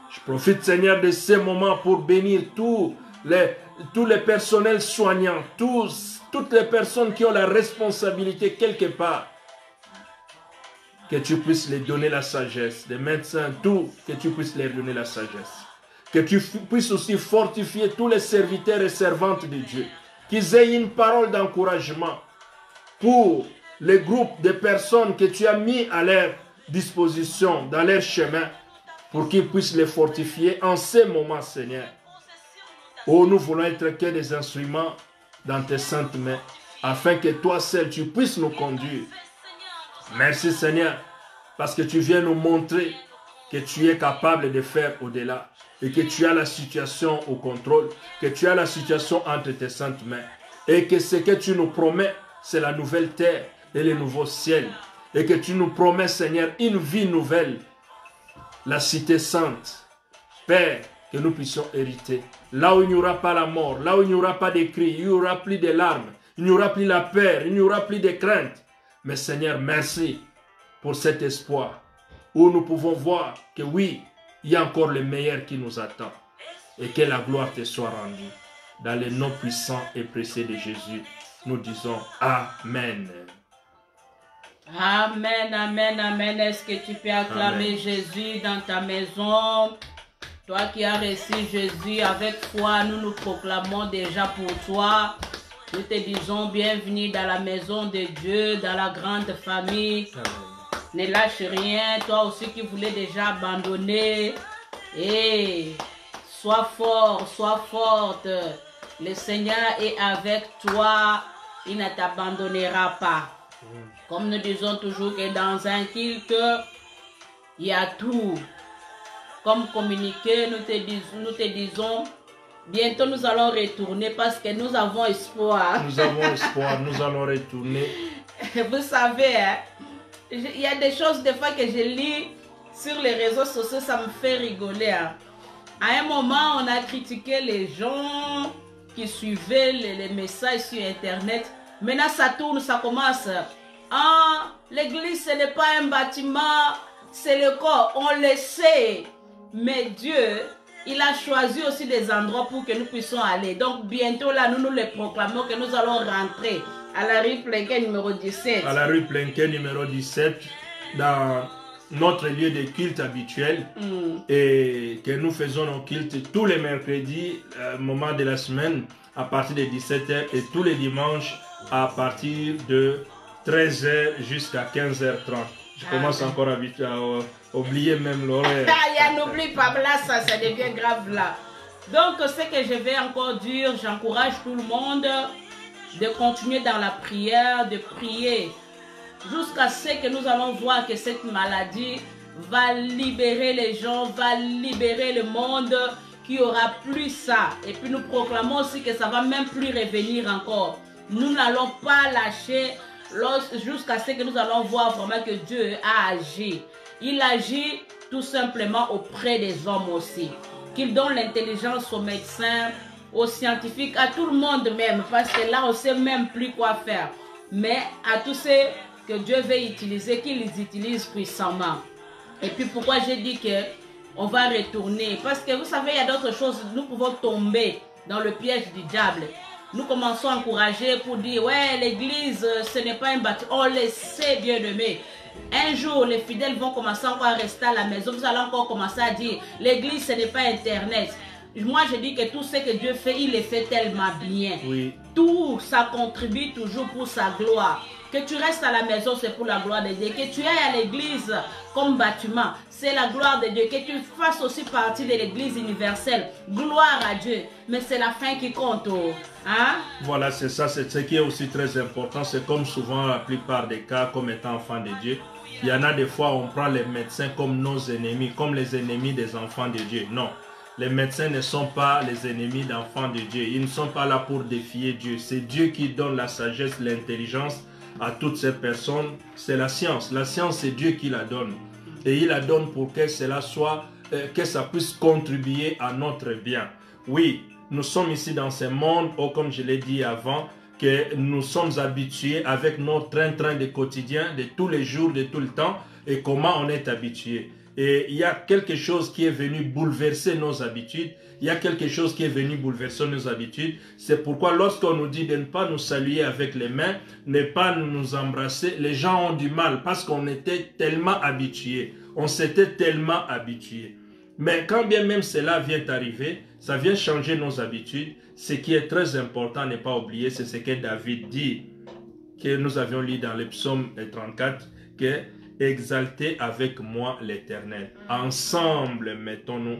Je profite, Seigneur, de ces moments pour bénir tous les personnels soignants, toutes les personnes qui ont la responsabilité quelque part. Que tu puisses les donner la sagesse, les médecins, tout, que tu puisses leur donner la sagesse. Que tu puisses aussi fortifier tous les serviteurs et servantes de Dieu. Qu'ils aient une parole d'encouragement pour les groupes de personnes que tu as mis à leur disposition, dans leur chemin, pour qu'ils puissent les fortifier en ces moments, Seigneur. Oh, nous voulons être que des instruments dans tes saintes mains, afin que toi seul, tu puisses nous conduire. Merci, Seigneur, parce que tu viens nous montrer que tu es capable de faire au-delà et que tu as la situation au contrôle, que tu as la situation entre tes saintes mains et que ce que tu nous promets, c'est la nouvelle terre et le nouveau ciel. Et que tu nous promets, Seigneur, une vie nouvelle, la cité sainte. Père, que nous puissions hériter. Là où il n'y aura pas la mort, là où il n'y aura pas de cris, il n'y aura plus de larmes, il n'y aura plus la peur, il n'y aura plus de crainte. Mais Seigneur, merci pour cet espoir où nous pouvons voir que oui, il y a encore le meilleur qui nous attend et que la gloire te soit rendue. Dans le nom puissant et précieux de Jésus, nous disons Amen. Amen, amen, amen. Est-ce que tu peux acclamer Amen. Jésus dans ta maison? Toi qui as reçu Jésus avec foi, nous nous proclamons déjà pour toi. Nous te disons bienvenue dans la maison de Dieu, dans la grande famille. Amen. Ne lâche rien, toi aussi qui voulais déjà abandonner. Et sois fort, sois forte. Le Seigneur est avec toi, il ne t'abandonnera pas. Comme nous disons toujours que dans un culte, il y a tout. Comme communiqué, nous te disons, bientôt nous allons retourner parce que nous avons espoir. Nous avons espoir, nous allons retourner. Vous savez, hein, il y a des choses des fois que je lis sur les réseaux sociaux, ça me fait rigoler. Hein. À un moment, on a critiqué les gens qui suivaient les messages sur Internet. Maintenant, ça tourne, ça commence. Ah, l'église, ce n'est pas un bâtiment, c'est le corps. On le sait. Mais Dieu, il a choisi aussi des endroits pour que nous puissions aller. Donc, bientôt, là, nous les proclamons que nous allons rentrer à la rue Plenquet numéro 17. À la rue Plenquet numéro 17, dans notre lieu de culte habituel. Et que nous faisons nos cultes tous les mercredis, moment de la semaine, à partir de 17h et tous les dimanches à partir de 13h jusqu'à 15h30. Je commence encore à oublier même l'horaire. N'oublie pas, là, ça devient grave là. Donc, ce que je vais encore dire, j'encourage tout le monde de continuer dans la prière, de prier jusqu'à ce que nous allons voir que cette maladie va libérer les gens, va libérer le monde, qu'il n'y aura plus ça. Et puis nous proclamons aussi que ça va même plus revenir encore. Nous n'allons pas lâcher jusqu'à ce que nous allons voir vraiment que Dieu a agi. Il agit tout simplement auprès des hommes aussi. Qu'il donne l'intelligence aux médecins, aux scientifiques, à tout le monde même. Parce que là, on ne sait même plus quoi faire. Mais à tous ceux que Dieu veut utiliser, qu'il les utilise puissamment. Et puis pourquoi j'ai dit qu'on va retourner? Parce que vous savez, il y a d'autres choses. Nous pouvons tomber dans le piège du diable. Nous commençons à encourager pour dire, ouais, l'église, ce n'est pas un bâtiment. On le sait, bien aimé. Un jour, les fidèles vont commencer encore à rester à la maison. Vous allez encore commencer à dire, l'église, ce n'est pas Internet. Moi, je dis que tout ce que Dieu fait, il le fait tellement bien. Oui. Tout, ça contribue toujours pour sa gloire. Que tu restes à la maison, c'est pour la gloire de Dieu. Que tu ailles à l'église comme bâtiment, c'est la gloire de Dieu. Que tu fasses aussi partie de l'église universelle, gloire à Dieu. Mais c'est la fin qui compte. Hein? Voilà, c'est ça, c'est ce qui est aussi très important. C'est comme souvent la plupart des cas, comme étant enfants de Dieu. Il y en a des fois, on prend les médecins comme nos ennemis, comme les ennemis des enfants de Dieu. Non. Les médecins ne sont pas les ennemis d'enfants de Dieu. Ils ne sont pas là pour défier Dieu. C'est Dieu qui donne la sagesse, l'intelligence à toutes ces personnes. C'est la science. La science, c'est Dieu qui la donne. Et il la donne pour que cela soit, que ça puisse contribuer à notre bien. Oui, nous sommes ici dans ce monde, ou comme je l'ai dit avant, que nous sommes habitués avec notre train-train de quotidien, de tous les jours, de tout le temps, et comment on est habitué. Et il y a quelque chose qui est venu bouleverser nos habitudes. Il y a quelque chose qui est venu bouleverser nos habitudes. C'est pourquoi lorsqu'on nous dit de ne pas nous saluer avec les mains, ne pas nous embrasser, les gens ont du mal parce qu'on était tellement habitués. On s'était tellement habitués. Mais quand bien même cela vient arriver, ça vient changer nos habitudes. Ce qui est très important à ne pas oublier, c'est ce que David dit, que nous avions lu dans le psaume 34, que exaltez avec moi l'Éternel. Ensemble, mettons-nous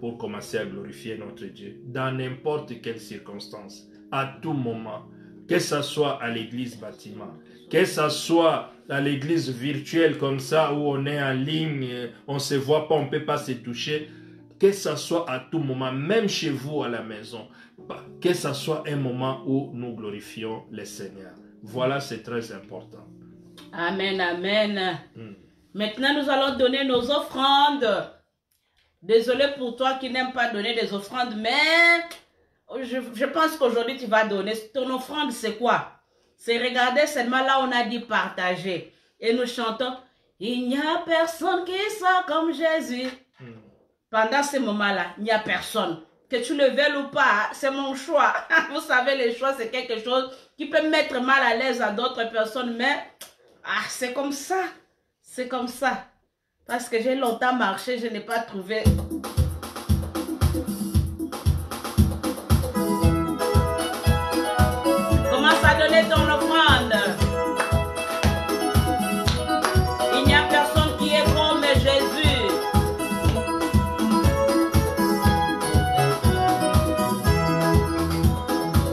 pour commencer à glorifier notre Dieu. Dans n'importe quelle circonstance, à tout moment, que ce soit à l'église bâtiment, que ce soit à l'église virtuelle comme ça, où on est en ligne, on ne se voit pas, on ne peut pas se toucher. que ce soit à tout moment, même chez vous à la maison, que ce soit un moment où nous glorifions le Seigneur. Voilà, c'est très important. Amen, amen. Maintenant, nous allons donner nos offrandes. Désolé pour toi qui n'aime pas donner des offrandes, mais je pense qu'aujourd'hui tu vas donner. Ton offrande, c'est quoi? C'est regarder seulement là, on a dit partager. Et nous chantons, il n'y a personne qui soit comme Jésus. Pendant ce moment-là, il n'y a personne. Que tu le veuilles ou pas, c'est mon choix. Vous savez, les choix, c'est quelque chose qui peut mettre mal à l'aise à d'autres personnes, mais c'est comme ça. C'est comme ça. Parce que j'ai longtemps marché, je n'ai pas trouvé. Commence à donner ton offrande. Il n'y a personne qui est comme Jésus.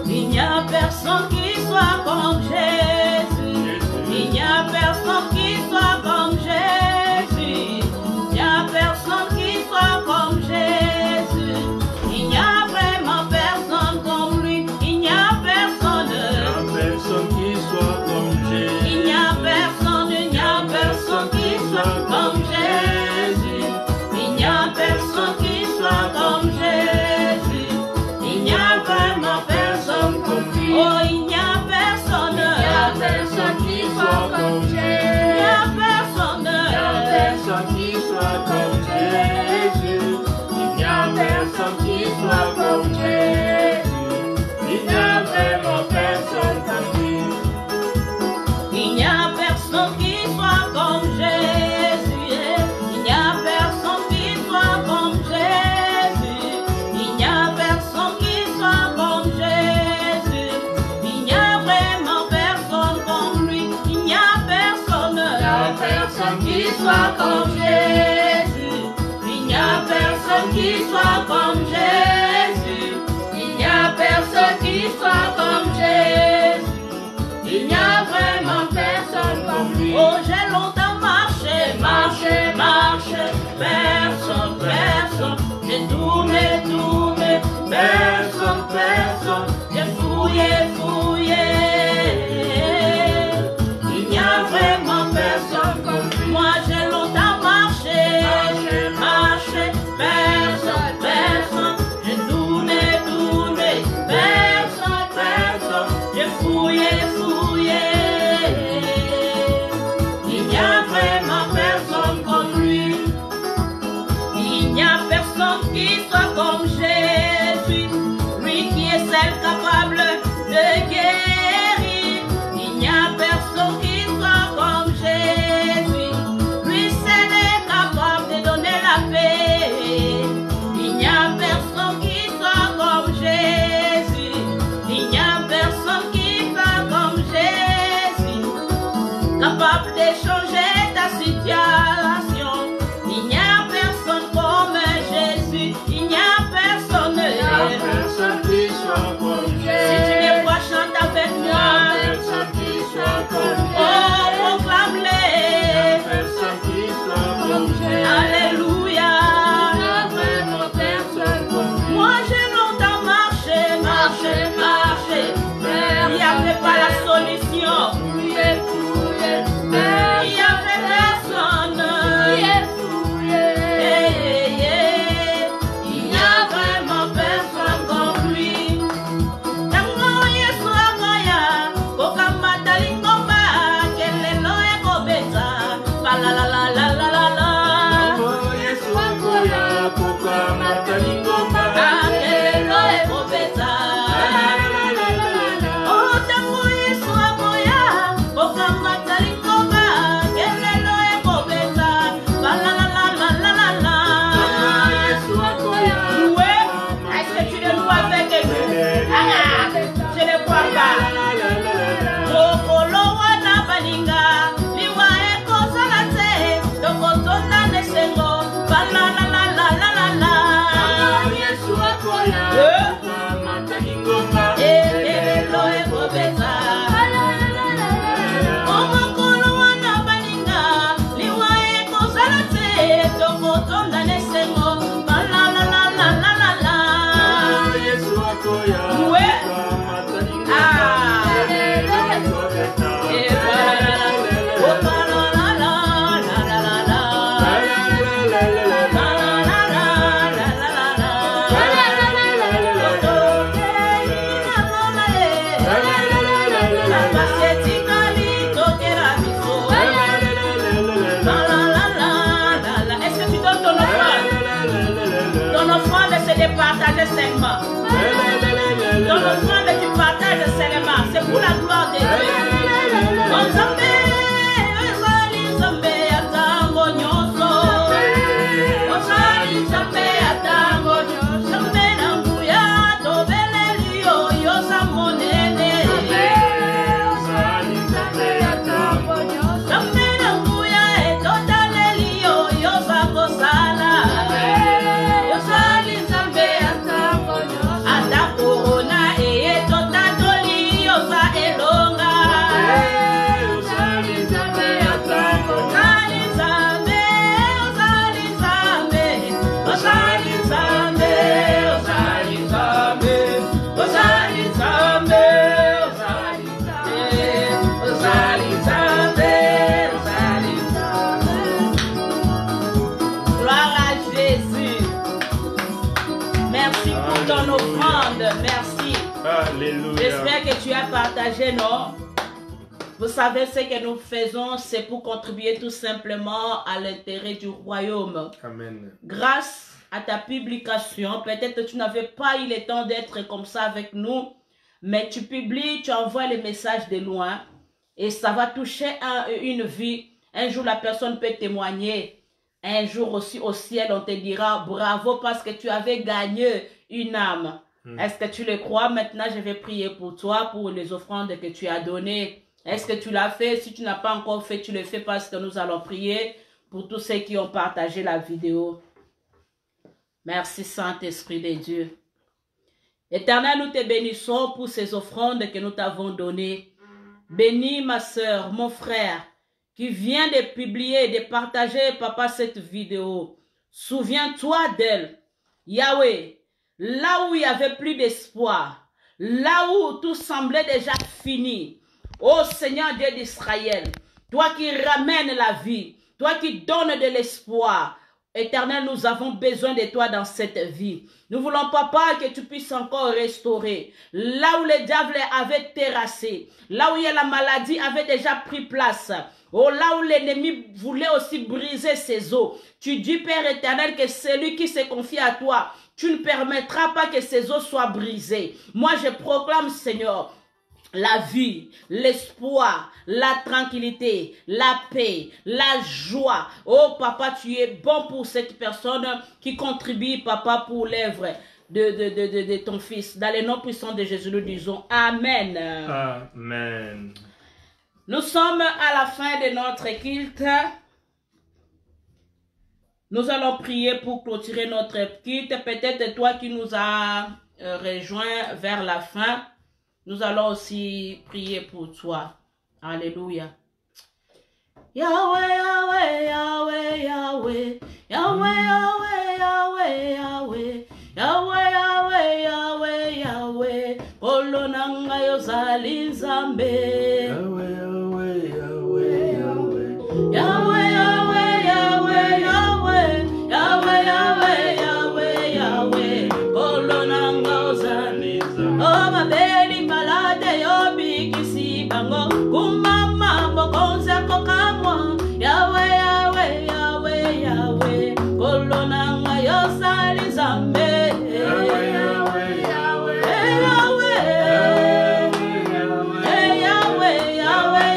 Il n'y a personne qui soit comme Jésus. Il n'y a personne qui soit comme Jésus. Il n'y a personne qui soit comme Jésus. Il n'y a vraiment personne comme lui. Il n'y a personne. Il n'y a personne qui soit comme Jésus. Il n'y a personne qui soit comme Jésus. Il n'y a personne qui soit comme Jésus. Il n'y a vraiment personne comme lui. Oh, il n'y a personne. Il n'y a personne qui soit comme Jésus. Il n'y a personne. Il n'y a personne qui soit comme Jésus. Il n'y a personne qui soit comme Jésus. Il n'y a vraiment personne comme lui. Il n'y a personne qui soit comme Jésus. Il n'y a personne qui soit comme Jésus. Il n'y a personne qui soit comme Jésus. Il n'y a vraiment personne comme lui. Il n'y a personne. Il n'y a personne qui soit comme Jésus. Il n'y a personne qui soit comme Jésus. Il n'y a personne qui soit comme Jésus. Il n'y a vraiment personne comme lui. Oh, j'ai longtemps marché, marché, marché. Personne, personne. J'ai tourné, tourné. Personne, personne. J'ai fouillé, fouillé. Il n'y a vraiment personne comme lui. Moi, j'ai longtemps marché, marché, marché. Personne, personne. J'ai tourné, tourné. Personne, personne. J'ai fouillé, fouillé. Il n'y a vraiment personne comme lui. Il n'y a personne qui soit comme Jésus. Lui qui est seul capable de guérir. Il n'y a personne qui soit comme Jésus. Lui seul est capable de donner la paix. Il n'y a personne qui soit comme Jésus. Il n'y a personne qui soit comme Jésus. Capable de changer ta situation. Il n'y a personne comme Jésus. Il n'y a personne. Il n'y a personne qui soit comme Si tu Jésus. les vois, chante avec Il n'y a moi. personne qui soit comme Oh, Jésus. Il n'y a proclame-les. personne qui soit comme Jésus. Alléluia. Il n'y a vraiment personne comme lui. Moi, j'ai longtemps marché, marché, marché. Il n'y avait pas la solution. Il n'y partager, non? Vous savez, ce que nous faisons, c'est pour contribuer tout simplement à l'intérêt du royaume. Amen. Grâce à ta publication, peut-être que tu n'avais pas eu le temps d'être comme ça avec nous, mais tu publies, tu envoies les messages de loin et ça va toucher une vie. Un jour, la personne peut témoigner. Un jour aussi au ciel, on te dira bravo parce que tu avais gagné une âme. Est-ce que tu le crois? Maintenant, je vais prier pour toi, pour les offrandes que tu as données. Est-ce que tu l'as fait? Si tu n'as pas encore fait, tu le fais parce que nous allons prier pour tous ceux qui ont partagé la vidéo. Merci Saint-Esprit de Dieu. Éternel, nous te bénissons pour ces offrandes que nous t'avons données. Bénis ma soeur, mon frère, qui vient de publier et de partager, papa, cette vidéo. Souviens-toi d'elle. Yahweh, là où il n'y avait plus d'espoir, là où tout semblait déjà fini, ô Seigneur Dieu d'Israël, toi qui ramènes la vie, toi qui donnes de l'espoir, Éternel, nous avons besoin de toi dans cette vie. Nous voulons, papa, que tu puisses encore restaurer. Là où le diable avait terrassé, là où la maladie avait déjà pris place, oh, là où l'ennemi voulait aussi briser ses os. Tu dis, Père éternel, que celui qui se confie à toi, tu ne permettras pas que ses os soient brisés. Moi, je proclame, Seigneur, la vie, l'espoir, la tranquillité, la paix, la joie. Oh papa, tu es bon pour cette personne qui contribue, papa, pour l'œuvre de ton fils. Dans le nom puissant de Jésus, nous disons Amen. Amen. Nous sommes à la fin de notre culte. Nous allons prier pour clôturer notre culte. Peut-être toi qui nous as rejoint vers la fin. Nous allons aussi prier pour toi. Alléluia. Yahweh, Yahweh, Yahweh, Yahweh, Yahweh, Yahweh, Yahweh, Yahweh, Yahweh, Yahweh, Yahweh, Olonanga yozali Nzambe. Yahweh, Yahweh, Yahweh, Yahweh, Yahweh, Yahweh, Yahweh, Yahweh, Yahweh, Yahweh, Yahweh, Olonanga yozali Nzambe. Oh, ma belle malade yo bikisi bango kumama mokonza kokamwa. Yahweh, Yahweh, Yahweh, Yahweh, Olonanga yozali Nzambe. Yahweh, Yahweh, Yahweh, Yahweh, Yahweh,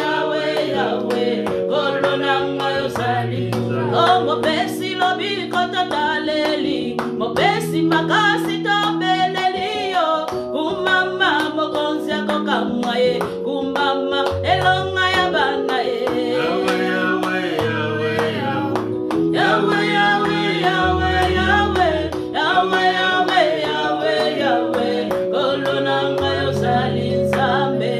Yahweh, Yahweh, Olonanga yozali. Oh, mopesi lobi kototaleli, mopesi makasi tobeleli yo, kumama mokonzi akokamwa ye, kumama elonga ya bana ye. Yahweh, Yahweh, Yahweh, Yahweh, Yahweh, Yahweh, Yahweh, Yahweh, Yahweh, Yahweh, Yahweh, Olonanga yozali Nzambe.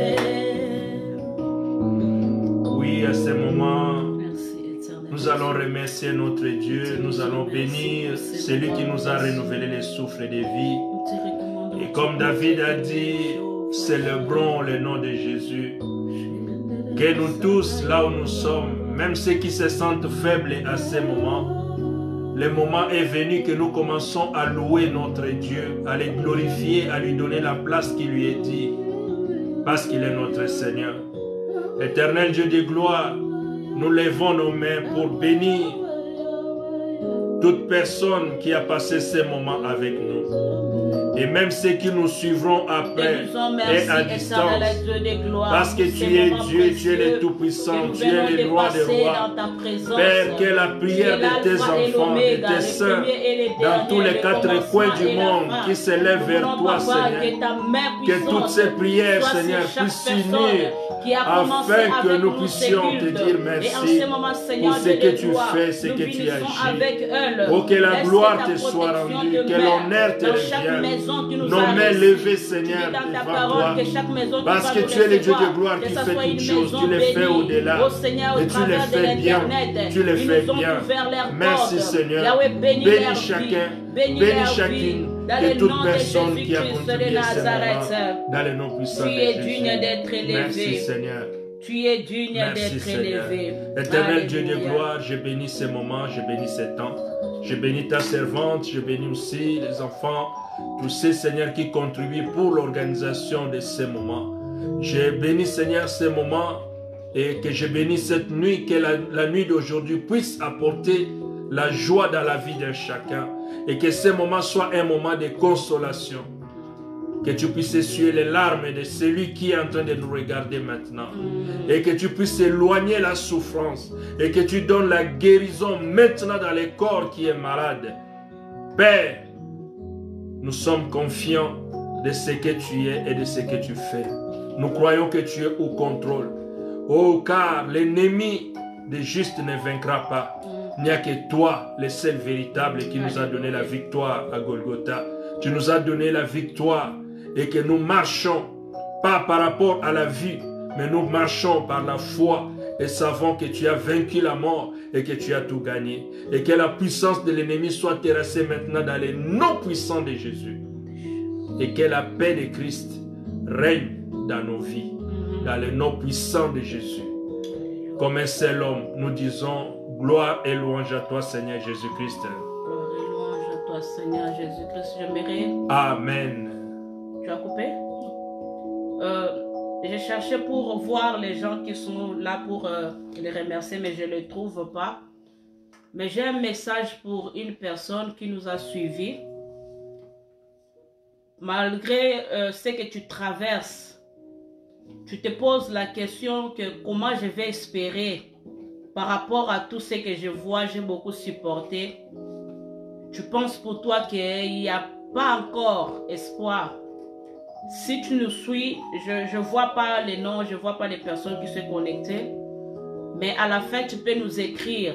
Oui, à ce moment, Merci éternel. nous allons remercier notre Dieu, nous allons bénir celui qui nous a renouvelé le souffle de vie. Nous te recommandons. Et comme David a dit, célébrons le nom de Jésus. Que nous tous, là où nous sommes, même ceux qui se sentent faibles à ce moment, le moment est venu que nous commençons à louer notre Dieu, à le glorifier, à lui donner la place qui lui est due, parce qu'il est notre Seigneur. Éternel Dieu de gloire, nous levons nos mains pour bénir toute personne qui a passé ce moment avec nous. Et même ceux qui nous suivront après et à distance. Parce que tu es Dieu, tu es le Tout-Puissant, tu es le Roi des Rois. Père, que la prière de tes enfants, de tes sœurs, dans tous les quatre coins du monde qui s'élèvent vers toi, Seigneur, que toutes ces prières, Seigneur, puissent s'unir afin que nous puissions te dire merci pour ce que tu fais, ce que tu agis. Oh, que la gloire te soit rendue, que l'honneur te revienne. Nos mains levées, Seigneur, devant toi, parce que tu es le Dieu de gloire qui fait toutes choses. Tu les fais au-delà et tu les fais bien. Tu les fais bien. Merci, Seigneur. Bénis chacun, bénis chacune et toute personne qui a contribué ce moment dans le nom puissant de Jésus. Merci, Seigneur. Tu es digne d'être élevé. Éternel Dieu de gloire, je bénis ce moment, je bénis ce temps. Je bénis ta servante, je bénis aussi les enfants, tous ces Seigneur qui contribuent pour l'organisation de ces moments. Je bénis Seigneur ces moments et que je bénis cette nuit, que la nuit d'aujourd'hui puisse apporter la joie dans la vie de chacun et que ce moment soit un moment de consolation. Que tu puisses essuyer les larmes de celui qui est en train de nous regarder maintenant. Et que tu puisses éloigner la souffrance. Et que tu donnes la guérison maintenant dans les corps qui est malade. Père, nous sommes confiants de ce que tu es et de ce que tu fais. Nous croyons que tu es au contrôle. Oh, car l'ennemi des justes ne vaincra pas. Il n'y a que toi, le seul véritable, qui nous a donné la victoire à Golgotha. Tu nous as donné la victoire. Et que nous marchons, pas par rapport à la vie, mais nous marchons par la foi et savons que tu as vaincu la mort et que tu as tout gagné. Et que la puissance de l'ennemi soit terrassée maintenant dans les noms puissants de Jésus. Et que la paix de Christ règne dans nos vies, dans les noms puissants de Jésus. Comme un seul homme, nous disons gloire et louange à toi, Seigneur Jésus-Christ. Gloire et louange à toi, Seigneur Jésus-Christ. J'aimerais... Amen. Tu as coupé? J'ai cherché pour voir les gens qui sont là pour les remercier, mais je ne les trouve pas. Mais j'ai un message pour une personne qui nous a suivis. Malgré ce que tu traverses, tu te poses la question que comment je vais espérer par rapport à tout ce que je vois, j'ai beaucoup supporté. Tu penses pour toi qu'il n'y a pas encore espoir. Si tu nous suis, je ne vois pas les noms, je ne vois pas les personnes qui sont connectées. Mais à la fin, tu peux nous écrire.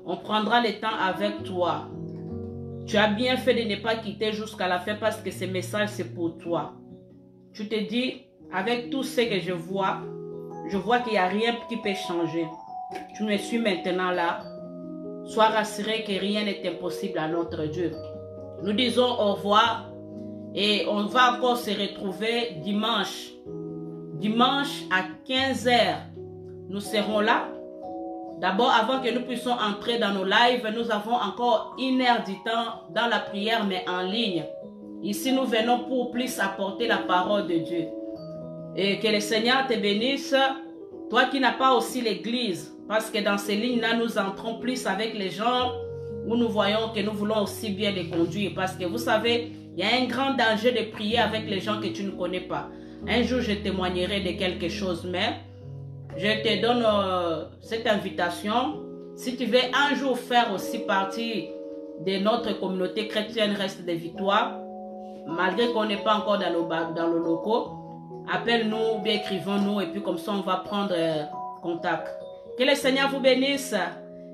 On prendra le temps avec toi. Tu as bien fait de ne pas quitter jusqu'à la fin parce que ce message, c'est pour toi. Tu te dis, avec tout ce que je vois qu'il n'y a rien qui peut changer. Tu me suis maintenant là. Sois rassuré que rien n'est impossible à notre Dieu. Nous disons au revoir. Et on va encore se retrouver dimanche. Dimanche à 15 h. Nous serons là. D'abord, avant que nous puissions entrer dans nos lives, nous avons encore 1 heure du temps dans la prière, mais en ligne. Ici, nous venons pour plus apporter la parole de Dieu. Et que le Seigneur te bénisse. Toi qui n'as pas aussi l'église, parce que dans ces lignes-là, nous entrons plus avec les gens où nous voyons que nous voulons aussi bien les conduire. Parce que vous savez, il y a un grand danger de prier avec les gens que tu ne connais pas. Un jour, je témoignerai de quelque chose, mais je te donne cette invitation. Si tu veux un jour faire aussi partie de notre communauté chrétienne Reste des Victoires, malgré qu'on n'est pas encore dans le locaux, appelle-nous ou bien écrivons-nous et puis comme ça, on va prendre contact. Que le Seigneur vous bénisse.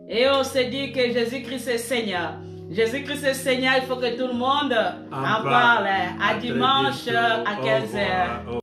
Et on se dit que Jésus-Christ est Seigneur. Jésus-Christ est Seigneur, il faut que tout le monde en parle. À dimanche à 15 h.